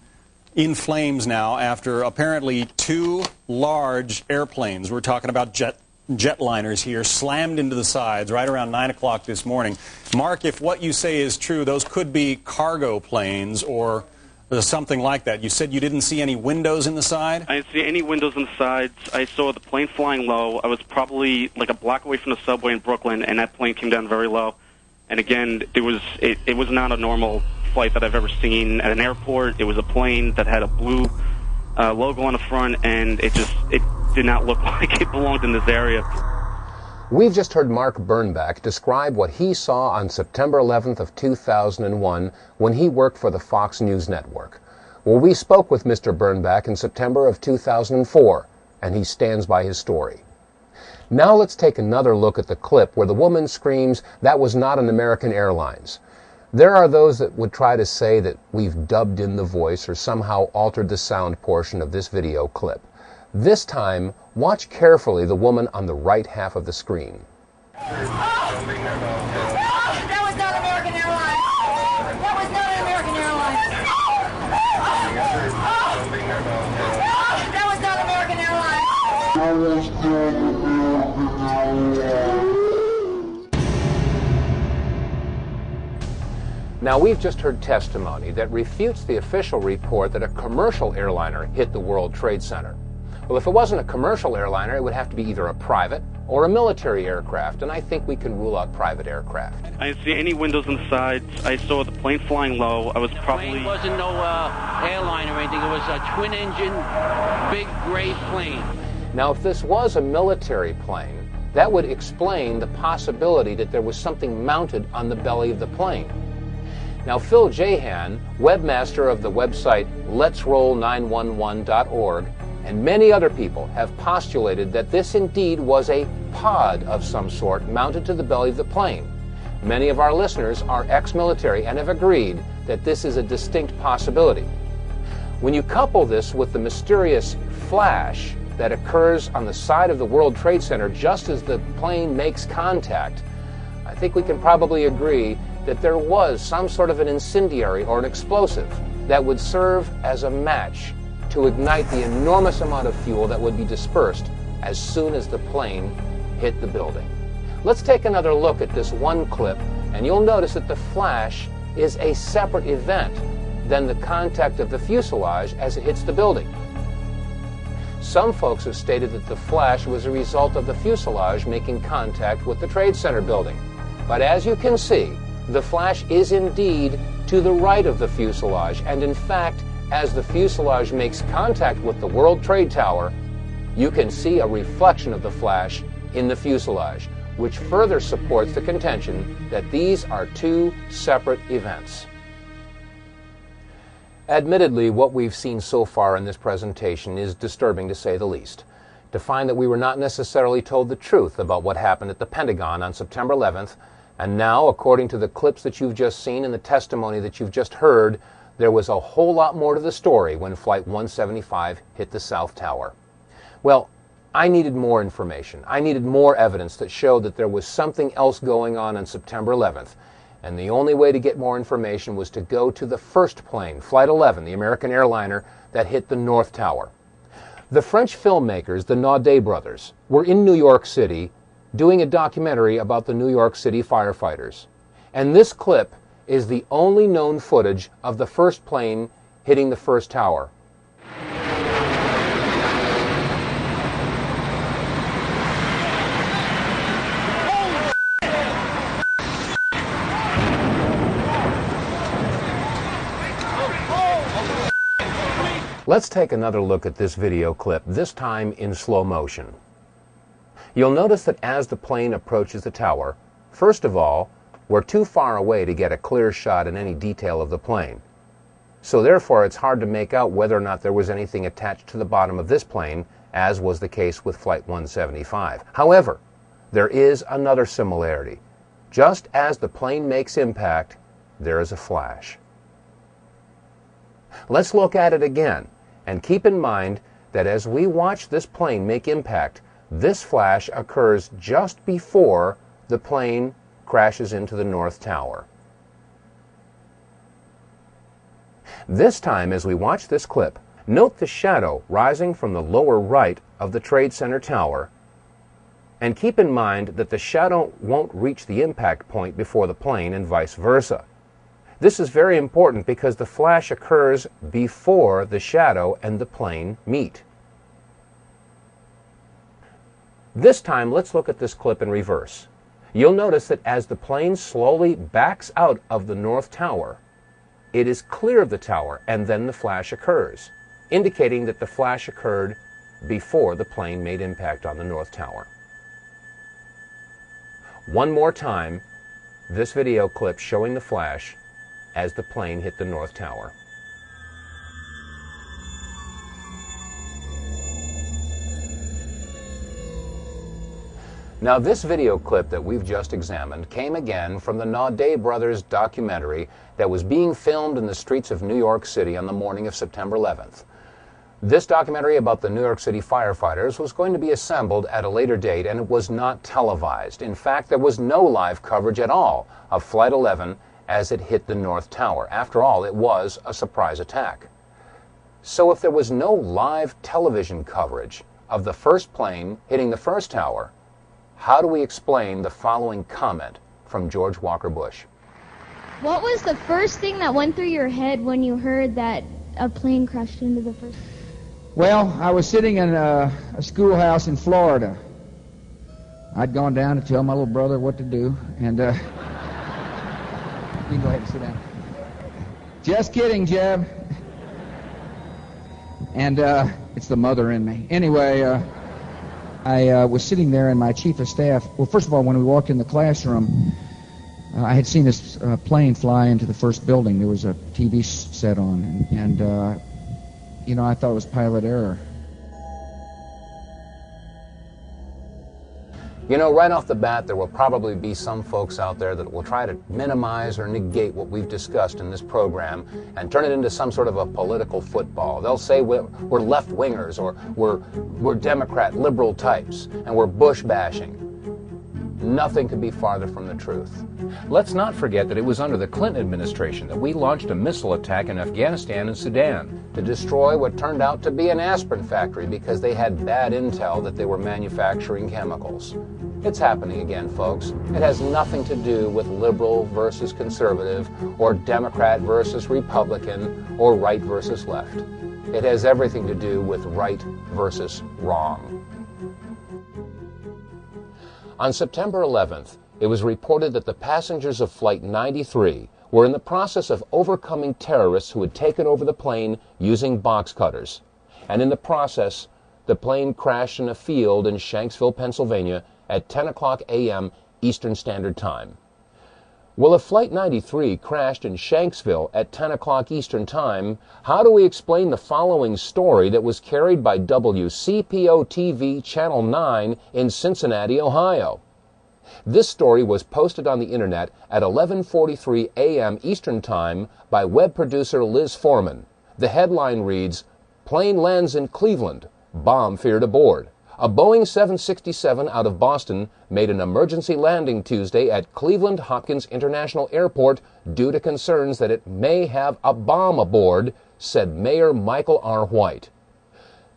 in flames now after apparently 2 large airplanes. We're talking about jetliners here, slammed into the sides right around 9 o'clock this morning. Mark, if what you say is true, those could be cargo planes or something like that. You said you didn't see any windows in the side? I didn't see any windows in the sides. I saw the plane flying low. I was probably like a block away from the subway in Brooklyn, and that plane came down very low. And again, it was not a normal flight that I've ever seen at an airport. It was a plane that had a blue logo on the front, and it did not look like it belonged in this area. We've just heard Mark Birnbach describe what he saw on September 11th of 2001 when he worked for the Fox News Network. Well, we spoke with Mr. Birnbach in September of 2004, and he stands by his story. Now let's take another look at the clip where the woman screams, "That was not an American Airlines." There are those that would try to say that we've dubbed in the voice or somehow altered the sound portion of this video clip. This time, watch carefully the woman on the right half of the screen. That was not American Airlines! That was not an American Airlines! That was not American Airlines! Now, we've just heard testimony that refutes the official report that a commercial airliner hit the World Trade Center. Well, if it wasn't a commercial airliner, it would have to be either a private or a military aircraft, and I think we can rule out private aircraft. I didn't see any windows on the sides. I saw the plane flying low. I was probably... It wasn't no airline or anything. It was a twin-engine, big gray plane. Now, if this was a military plane, that would explain the possibility that there was something mounted on the belly of the plane. Now, Phil Jahan, webmaster of the website letsroll911.org, and many other people have postulated that this indeed was a pod of some sort mounted to the belly of the plane. Many of our listeners are ex-military and have agreed that this is a distinct possibility. When you couple this with the mysterious flash that occurs on the side of the World Trade Center just as the plane makes contact, I think we can probably agree that there was some sort of an incendiary or an explosive that would serve as a match to ignite the enormous amount of fuel that would be dispersed as soon as the plane hit the building. Let's take another look at this one clip, and you'll notice that the flash is a separate event than the contact of the fuselage as it hits the building. Some folks have stated that the flash was a result of the fuselage making contact with the Trade Center building. But as you can see, the flash is indeed to the right of the fuselage, and in fact, as the fuselage makes contact with the World Trade Tower, you can see a reflection of the flash in the fuselage, which further supports the contention that these are two separate events. Admittedly, what we've seen so far in this presentation is disturbing to say the least. To find that we were not necessarily told the truth about what happened at the Pentagon on September 11th, and now, according to the clips that you've just seen and the testimony that you've just heard, there was a whole lot more to the story when Flight 175 hit the South Tower. Well, I needed more information. I needed more evidence that showed that there was something else going on September 11th. And the only way to get more information was to go to the first plane, Flight 11, the American airliner that hit the North Tower. The French filmmakers, the Naudet brothers, were in New York City doing a documentary about the New York City firefighters. And this clip is the only known footage of the first plane hitting the first tower. Let's take another look at this video clip, this time in slow motion. You'll notice that as the plane approaches the tower, first of all, we're too far away to get a clear shot in any detail of the plane. So therefore, it's hard to make out whether or not there was anything attached to the bottom of this plane, as was the case with Flight 175. However, there is another similarity. Just as the plane makes impact, there is a flash. Let's look at it again, and keep in mind that as we watch this plane make impact, this flash occurs just before the plane crashes into the North Tower. This time, as we watch this clip, note the shadow rising from the lower right of the Trade Center tower, and keep in mind that the shadow won't reach the impact point before the plane and vice versa. This is very important because the flash occurs before the shadow and the plane meet. This time, let's look at this clip in reverse. You'll notice that as the plane slowly backs out of the North Tower, it is clear of the tower, and then the flash occurs, indicating that the flash occurred before the plane made impact on the North Tower. one more time this video clip showing the flash as the plane hit the North Tower. Now, this video clip that we've just examined came again from the Naudet brothers documentary that was being filmed in the streets of New York City on the morning of September 11th. This documentary about the New York City firefighters was going to be assembled at a later date, and it was not televised. In fact, there was no live coverage at all of Flight 11 as it hit the North Tower. After all, it was a surprise attack. So if there was no live television coverage of the first plane hitting the first tower, how do we explain the following comment from George Walker Bush? What was the first thing that went through your head when you heard that a plane crashed into the first? Well, I was sitting in a schoolhouse in Florida. I'd gone down to tell my little brother what to do, and you can go ahead and sit down. Just kidding, Jeb. And it's the mother in me. Anyway, I was sitting there, and my chief of staff, well, first of all, when we walked in the classroom, I had seen this plane fly into the first building. There was a TV set on, and you know, I thought it was pilot error. You know, right off the bat, there will probably be some folks out there that will try to minimize or negate what we've discussed in this program and turn it into some sort of a political football. They'll say we're left-wingers, or we're Democrat, liberal types, and we're Bush bashing. Nothing could be farther from the truth. Let's not forget that it was under the Clinton administration that we launched a missile attack in Afghanistan and Sudan to destroy what turned out to be an aspirin factory because they had bad intel that they were manufacturing chemicals. It's happening again, folks. It has nothing to do with liberal versus conservative, or Democrat versus Republican, or right versus left. It has everything to do with right versus wrong. On September 11th, it was reported that the passengers of Flight 93 were in the process of overcoming terrorists who had taken over the plane using box cutters. And in the process, the plane crashed in a field in Shanksville, Pennsylvania at 10 o'clock a.m. Eastern Standard Time. Well, if Flight 93 crashed in Shanksville at 10 o'clock Eastern Time, how do we explain the following story that was carried by WCPO-TV Channel 9 in Cincinnati, Ohio? This story was posted on the internet at 11:43 a.m. Eastern Time by web producer Liz Foreman. The headline reads, "Plane lands in Cleveland, bomb feared aboard." A Boeing 767 out of Boston made an emergency landing Tuesday at Cleveland Hopkins International Airport due to concerns that it may have a bomb aboard, said Mayor Michael R. White.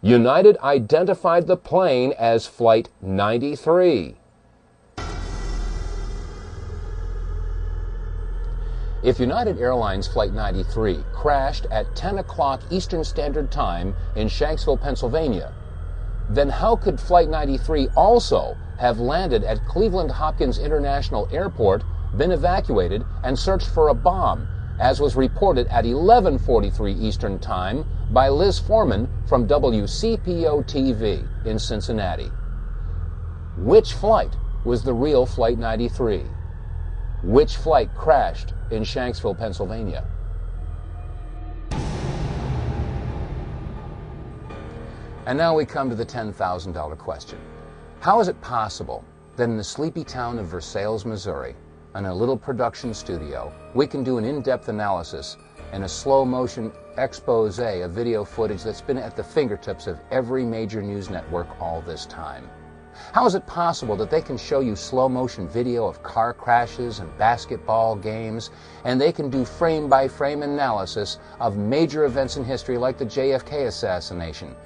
United identified the plane as Flight 93. If United Airlines Flight 93 crashed at 10 o'clock Eastern Standard Time in Shanksville, Pennsylvania, then how could Flight 93 also have landed at Cleveland Hopkins International Airport, been evacuated, and searched for a bomb, as was reported at 11:43 Eastern Time by Liz Foreman from WCPO-TV in Cincinnati? Which flight was the real Flight 93? Which flight crashed in Shanksville, Pennsylvania? And now we come to the $10,000 question. How is it possible that in the sleepy town of Versailles, Missouri, in a little production studio, we can do an in-depth analysis and a slow-motion expose of video footage that's been at the fingertips of every major news network all this time? How is it possible that they can show you slow-motion video of car crashes and basketball games, and they can do frame-by-frame analysis of major events in history like the JFK assassination,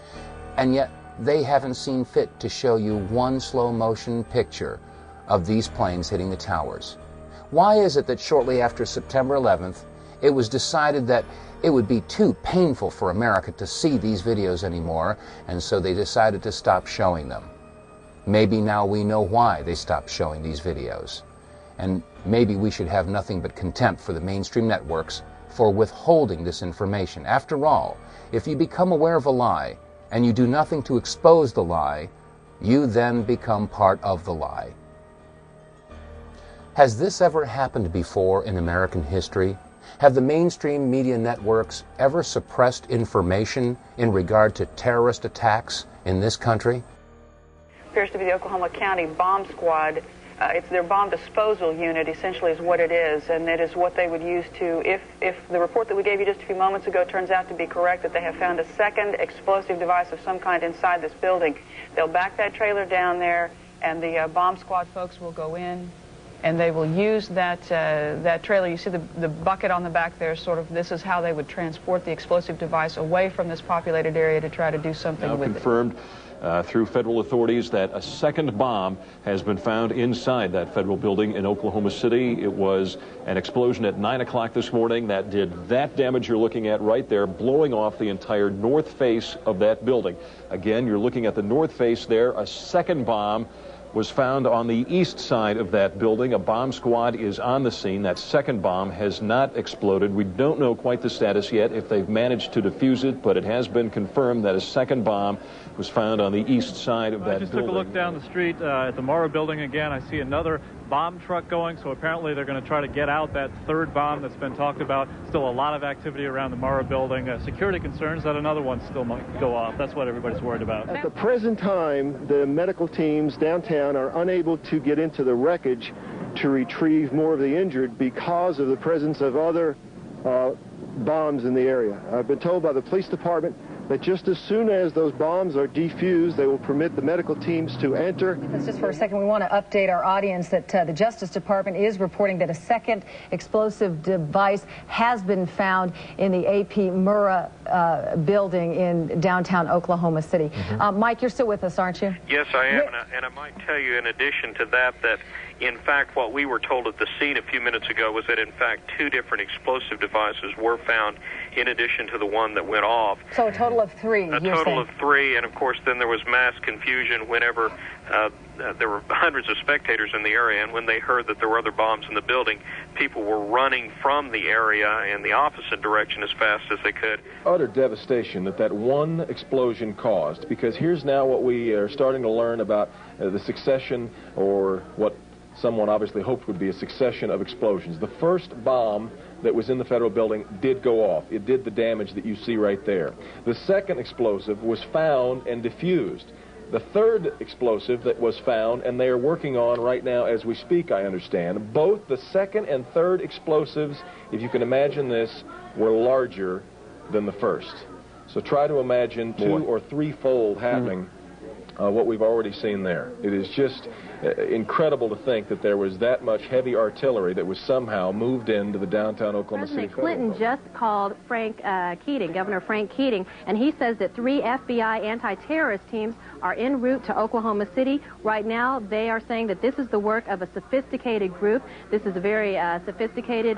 and yet they haven't seen fit to show you one slow-motion picture of these planes hitting the towers? Why is it that shortly after September 11th, it was decided that it would be too painful for America to see these videos anymore, and so they decided to stop showing them? Maybe now we know why they stopped showing these videos. And maybe we should have nothing but contempt for the mainstream networks for withholding this information. After all, if you become aware of a lie and you do nothing to expose the lie, you then become part of the lie. Has this ever happened before in American history? Have the mainstream media networks ever suppressed information in regard to terrorist attacks in this country? Appears to be the Oklahoma County Bomb Squad. It's their bomb disposal unit, essentially, is what it is, and it is what they would use to, if the report that we gave you just a few moments ago turns out to be correct, that they have found a second explosive device of some kind inside this building, they'll back that trailer down there, and the bomb squad folks will go in, and they will use that trailer. You see the bucket on the back there, sort of, this is how they would transport the explosive device away from this populated area to try to do something with it. Now confirmed through federal authorities that a second bomb has been found inside that federal building in Oklahoma City. It was an explosion at 9 o'clock this morning that did that damage you're looking at right there, blowing off the entire north face of that building. Again, you're looking at the north face there. A second bomb was found on the east side of that building. A bomb squad is on the scene. That second bomb has not exploded. We don't know quite the status yet, if they've managed to defuse it, but it has been confirmed that a second bomb was found on the east side of that building. I just took a look down the street at the Morrow building again. I see another bomb truck going, so apparently they're going to try to get out that third bomb that's been talked about. Still a lot of activity around the Morrow building. Security concerns that another one still might go off. That's what everybody's worried about. At the present time, the medical teams downtown are unable to get into the wreckage to retrieve more of the injured because of the presence of other bombs in the area. I've been told by the police department that just as soon as those bombs are defused, they will permit the medical teams to enter. Just for a second, we want to update our audience that the Justice Department is reporting that a second explosive device has been found in the A.P. Murrah building in downtown Oklahoma City. Mike, you're still with us, aren't you? Yes, I am, and I might tell you in addition to that, that in fact what we were told at the scene a few minutes ago was that in fact 2 different explosive devices were found in addition to the one that went off. So a total of 3. A total of 3, and of course then there was mass confusion whenever there were hundreds of spectators in the area, and when they heard that there were other bombs in the building, people were running from the area in the opposite direction as fast as they could. Utter devastation that one explosion caused, because here's now what we are starting to learn about the succession, or what someone obviously hoped would be a succession of explosions. The first bomb that was in the federal building did go off. It did the damage that you see right there. The second explosive was found and diffused. The third explosive that was found, and they are working on right now as we speak, I understand, both the second and third explosives, if you can imagine this, were larger than the first. So try to imagine 2 or 3-fold happening what we've already seen there. It is just incredible to think that there was that much heavy artillery that was somehow moved into the downtown Oklahoma City. President Clinton just called Frank Keating, Governor Frank Keating, and he says that 3 FBI anti-terrorist teams are en route to Oklahoma City. Right now, they are saying that this is the work of a sophisticated group. This is a very sophisticated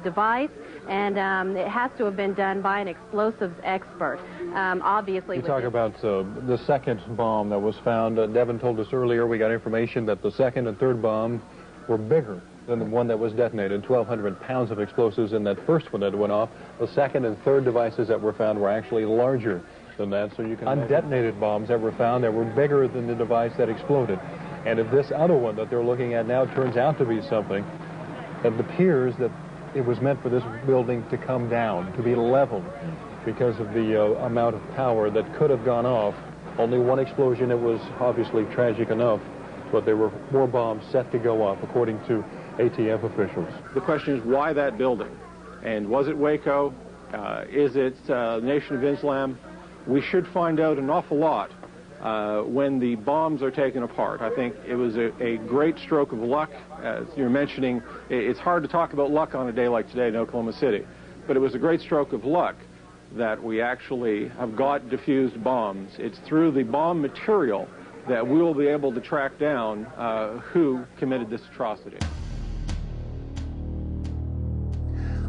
device, and it has to have been done by an explosives expert. Obviously, you talk about the second bomb that was found. Devin told us earlier, we got information that the second and third bomb were bigger than the one that was detonated. 1,200 pounds of explosives in that first one that went off. The second and third devices that were found were actually larger than that. So you can undetonated bombs that were found that were bigger than the device that exploded. And if this other one that they're looking at now turns out to be something, it appears that it was meant for this building to come down, to be leveled, because of the amount of power that could have gone off. Only one explosion, it was obviously tragic enough, but there were more bombs set to go off, according to ATF officials. The question is, why that building? And was it Waco? Is it Nation of Islam? We should find out an awful lot when the bombs are taken apart. I think it was a great stroke of luck. As you're mentioning, it's hard to talk about luck on a day like today in Oklahoma City, but it was a great stroke of luck that we actually have got diffused bombs. It's through the bomb material that we will be able to track down who committed this atrocity.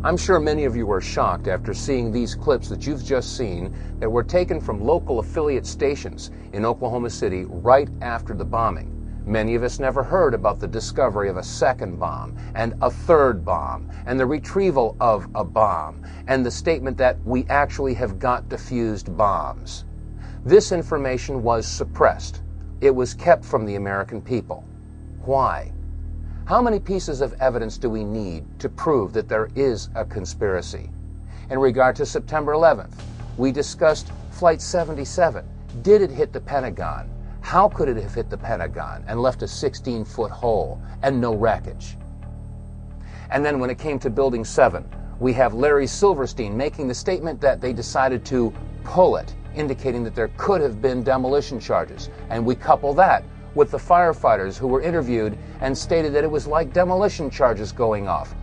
I'm sure many of you are shocked after seeing these clips that you've just seen that were taken from local affiliate stations in Oklahoma City right after the bombing. Many of us never heard about the discovery of a second bomb and a third bomb and the retrieval of a bomb and the statement that we actually have got diffused bombs. This information was suppressed. It was kept from the American people. Why? How many pieces of evidence do we need to prove that there is a conspiracy? In regard to September 11th, we discussed Flight 77. Did it hit the Pentagon? How could it have hit the Pentagon and left a 16-foot hole and no wreckage? And then when it came to Building 7, we have Larry Silverstein making the statement that they decided to pull it, indicating that there could have been demolition charges. And we couple that with the firefighters who were interviewed and stated that it was like demolition charges going off.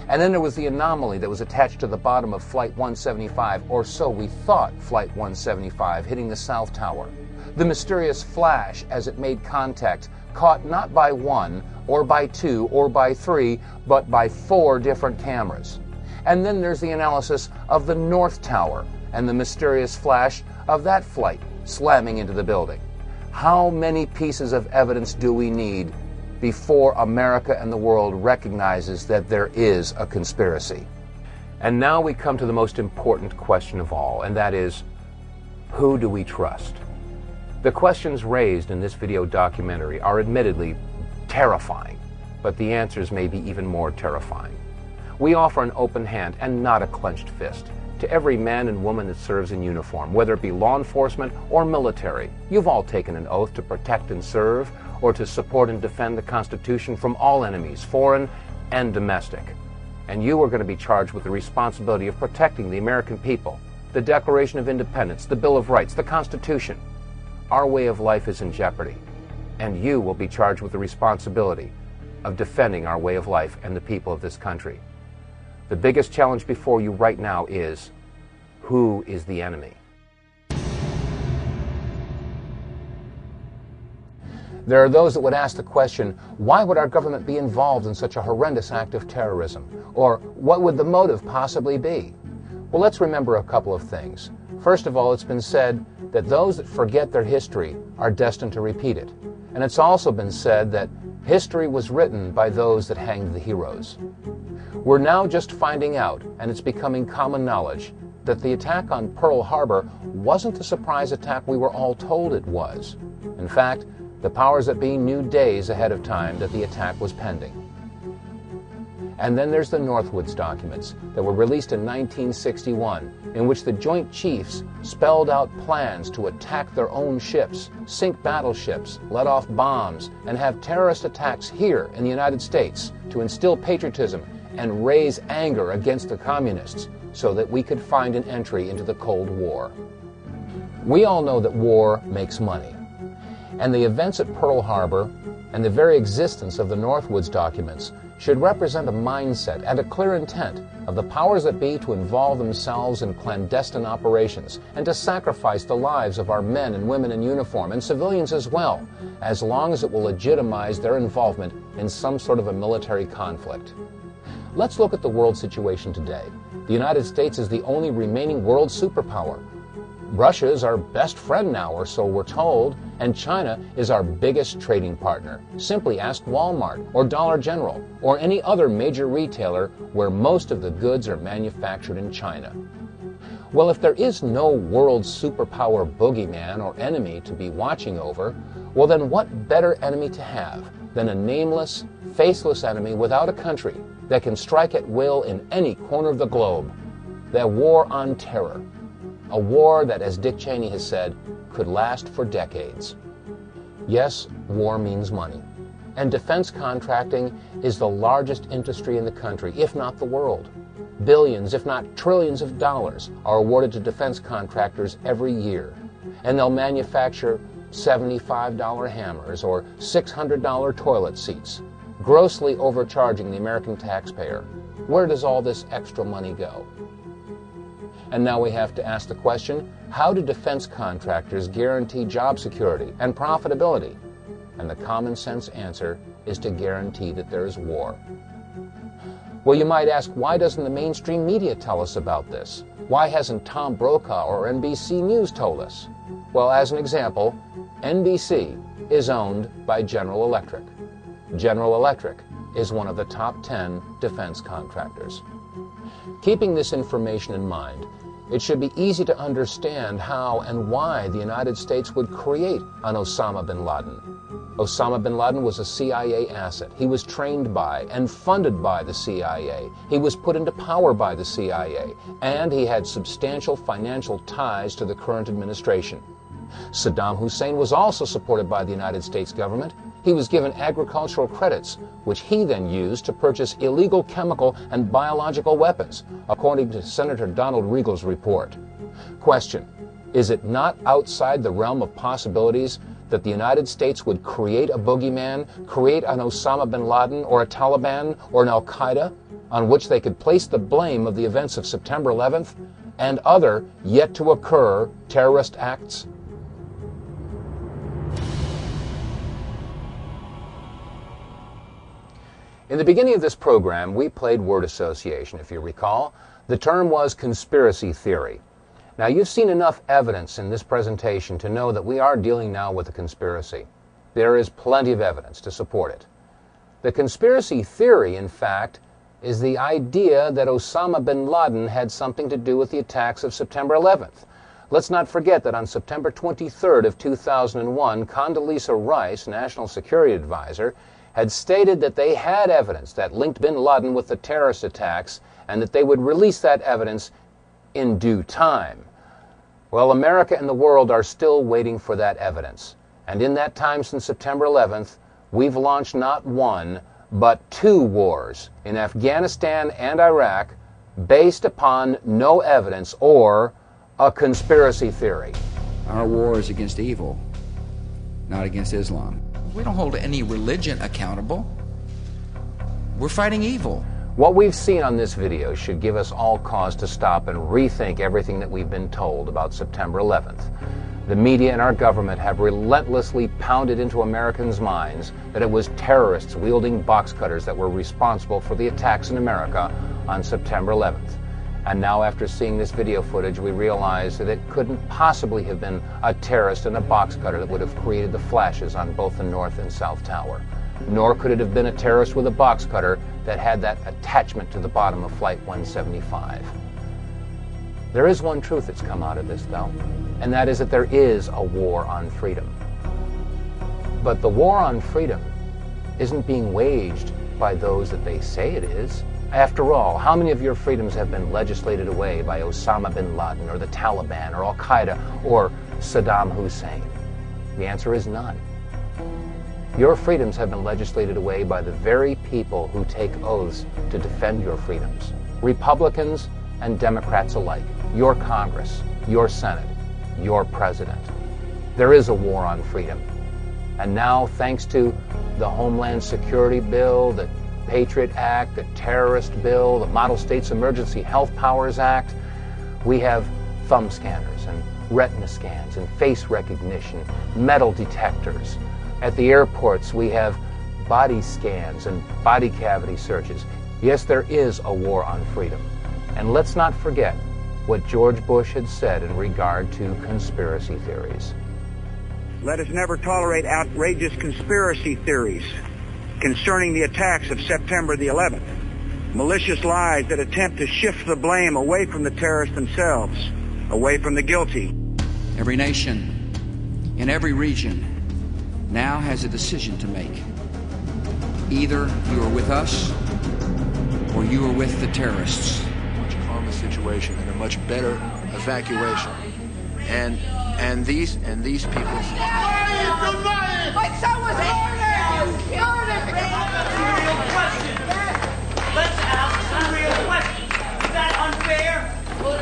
And then there was the anomaly that was attached to the bottom of Flight 175, or so we thought, Flight 175, hitting the South Tower. The mysterious flash as it made contact, caught not by one, or by two, or by three, but by 4 different cameras. And then there's the analysis of the North Tower and the mysterious flash of that flight slamming into the building. How many pieces of evidence do we need before America and the world recognizes that there is a conspiracy? And now we come to the most important question of all, and that is, who do we trust? The questions raised in this video documentary are admittedly terrifying, but the answers may be even more terrifying. We offer an open hand and not a clenched fist to every man and woman that serves in uniform, whether it be law enforcement or military. You've all taken an oath to protect and serve, or to support and defend the Constitution from all enemies, foreign and domestic. And you are going to be charged with the responsibility of protecting the American people, the Declaration of Independence, the Bill of Rights, the Constitution. Our way of life is in jeopardy, and you will be charged with the responsibility of defending our way of life and the people of this country. The biggest challenge before you right now is, who is the enemy? There are those that would ask the question, why would our government be involved in such a horrendous act of terrorism? Or what would the motive possibly be? Well, let's remember a couple of things. First of all, it's been said that those that forget their history are destined to repeat it. And it's also been said that history was written by those that hanged the heroes. We're now just finding out, and it's becoming common knowledge, that the attack on Pearl Harbor wasn't the surprise attack we were all told it was. In fact, the powers that be knew days ahead of time that the attack was pending. And then there's the Northwoods documents that were released in 1961, in which the Joint Chiefs spelled out plans to attack their own ships, sink battleships, let off bombs, and have terrorist attacks here in the United States to instill patriotism and raise anger against the communists so that we could find an entry into the Cold War. We all know that war makes money, and the events at Pearl Harbor and the very existence of the Northwoods documents should represent a mindset and a clear intent of the powers that be to involve themselves in clandestine operations and to sacrifice the lives of our men and women in uniform and civilians as well, as long as it will legitimize their involvement in some sort of a military conflict. Let's look at the world situation today. The United States is the only remaining world superpower. Russia is our best friend now, or so we're told, and China is our biggest trading partner. Simply ask Walmart or Dollar General or any other major retailer where most of the goods are manufactured in China. Well, if there is no world superpower boogeyman or enemy to be watching over, well then what better enemy to have than a nameless, faceless enemy without a country that can strike at will in any corner of the globe? The war on terror. A war that, as Dick Cheney has said, could last for decades. Yes, war means money. And defense contracting is the largest industry in the country, if not the world. Billions, if not trillions of dollars are awarded to defense contractors every year. And they'll manufacture $75 hammers or $600 toilet seats, grossly overcharging the American taxpayer. Where does all this extra money go? And now we have to ask the question, how do defense contractors guarantee job security and profitability? And the common sense answer is to guarantee that there is war. Well, you might ask, why doesn't the mainstream media tell us about this? Why hasn't Tom Brokaw or NBC News told us? Well, as an example, NBC is owned by General Electric. General Electric is one of the top 10 defense contractors. Keeping this information in mind, it should be easy to understand how and why the United States would create an Osama bin Laden. Osama bin Laden was a CIA asset. He was trained by and funded by the CIA. He was put into power by the CIA, and he had substantial financial ties to the current administration. Saddam Hussein was also supported by the United States government. He was given agricultural credits, which he then used to purchase illegal chemical and biological weapons, according to Senator Donald Riegel's report. Question: is it not outside the realm of possibilities that the United States would create a boogeyman, create an Osama bin Laden or a Taliban or an Al-Qaeda, on which they could place the blame of the events of September 11th and other yet-to-occur terrorist acts? In the beginning of this program, we played word association, if you recall. The term was conspiracy theory. Now, you've seen enough evidence in this presentation to know that we are dealing now with a conspiracy. There is plenty of evidence to support it. The conspiracy theory, in fact, is the idea that Osama bin Laden had something to do with the attacks of September 11th. Let's not forget that on September 23rd of 2001, Condoleezza Rice, National Security Advisor, had stated that they had evidence that linked bin Laden with the terrorist attacks and that they would release that evidence in due time. Well, America and the world are still waiting for that evidence. And in that time since September 11th, we've launched not one, but 2 wars in Afghanistan and Iraq based upon no evidence or a conspiracy theory. Our war is against evil, not against Islam. We don't hold any religion accountable. We're fighting evil. What we've seen on this video should give us all cause to stop and rethink everything that we've been told about September 11th. The media and our government have relentlessly pounded into Americans' minds that it was terrorists wielding box cutters that were responsible for the attacks in America on September 11th. And now, after seeing this video footage, we realize that it couldn't possibly have been a terrorist in a box cutter that would have created the flashes on both the North and South Tower. Nor could it have been a terrorist with a box cutter that had that attachment to the bottom of Flight 175. There is one truth that's come out of this, though, and that is that there is a war on freedom. But the war on freedom isn't being waged by those that they say it is. After all, how many of your freedoms have been legislated away by Osama bin Laden or the Taliban or Al-Qaeda or Saddam Hussein? The answer is none. Your freedoms have been legislated away by the very people who take oaths to defend your freedoms. Republicans and Democrats alike. Your Congress, your Senate, your President. There is a war on freedom. And now, thanks to the Homeland Security Bill, the Patriot Act, the Terrorist Bill, the Model States Emergency Health Powers Act, we have thumb scanners and retina scans and face recognition, metal detectors. At the airports, we have body scans and body cavity searches. Yes, there is a war on freedom. And let's not forget what George Bush had said in regard to conspiracy theories. Let us never tolerate outrageous conspiracy theories concerning the attacks of September the 11th. Malicious lies that attempt to shift the blame away from the terrorists themselves, away from the guilty. Every nation in every region now has a decision to make. Either you are with us or you are with the terrorists. Much calmer situation and a much better evacuation. And these people. Like someone's Let's ask some real questions. Is that unfair?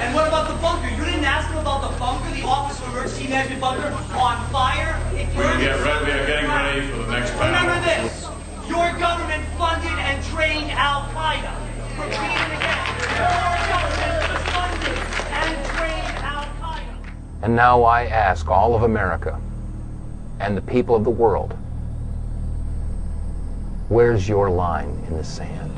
And what about the bunker? You didn't ask them about the bunker, the Office of Emergency Management bunker on fire? We are getting ready for the next panel. Remember this. Your government funded and trained Al-Qaeda. Repeat it again. Your government funded and trained Al-Qaeda. And now I ask all of America and the people of the world, where's your line in the sand?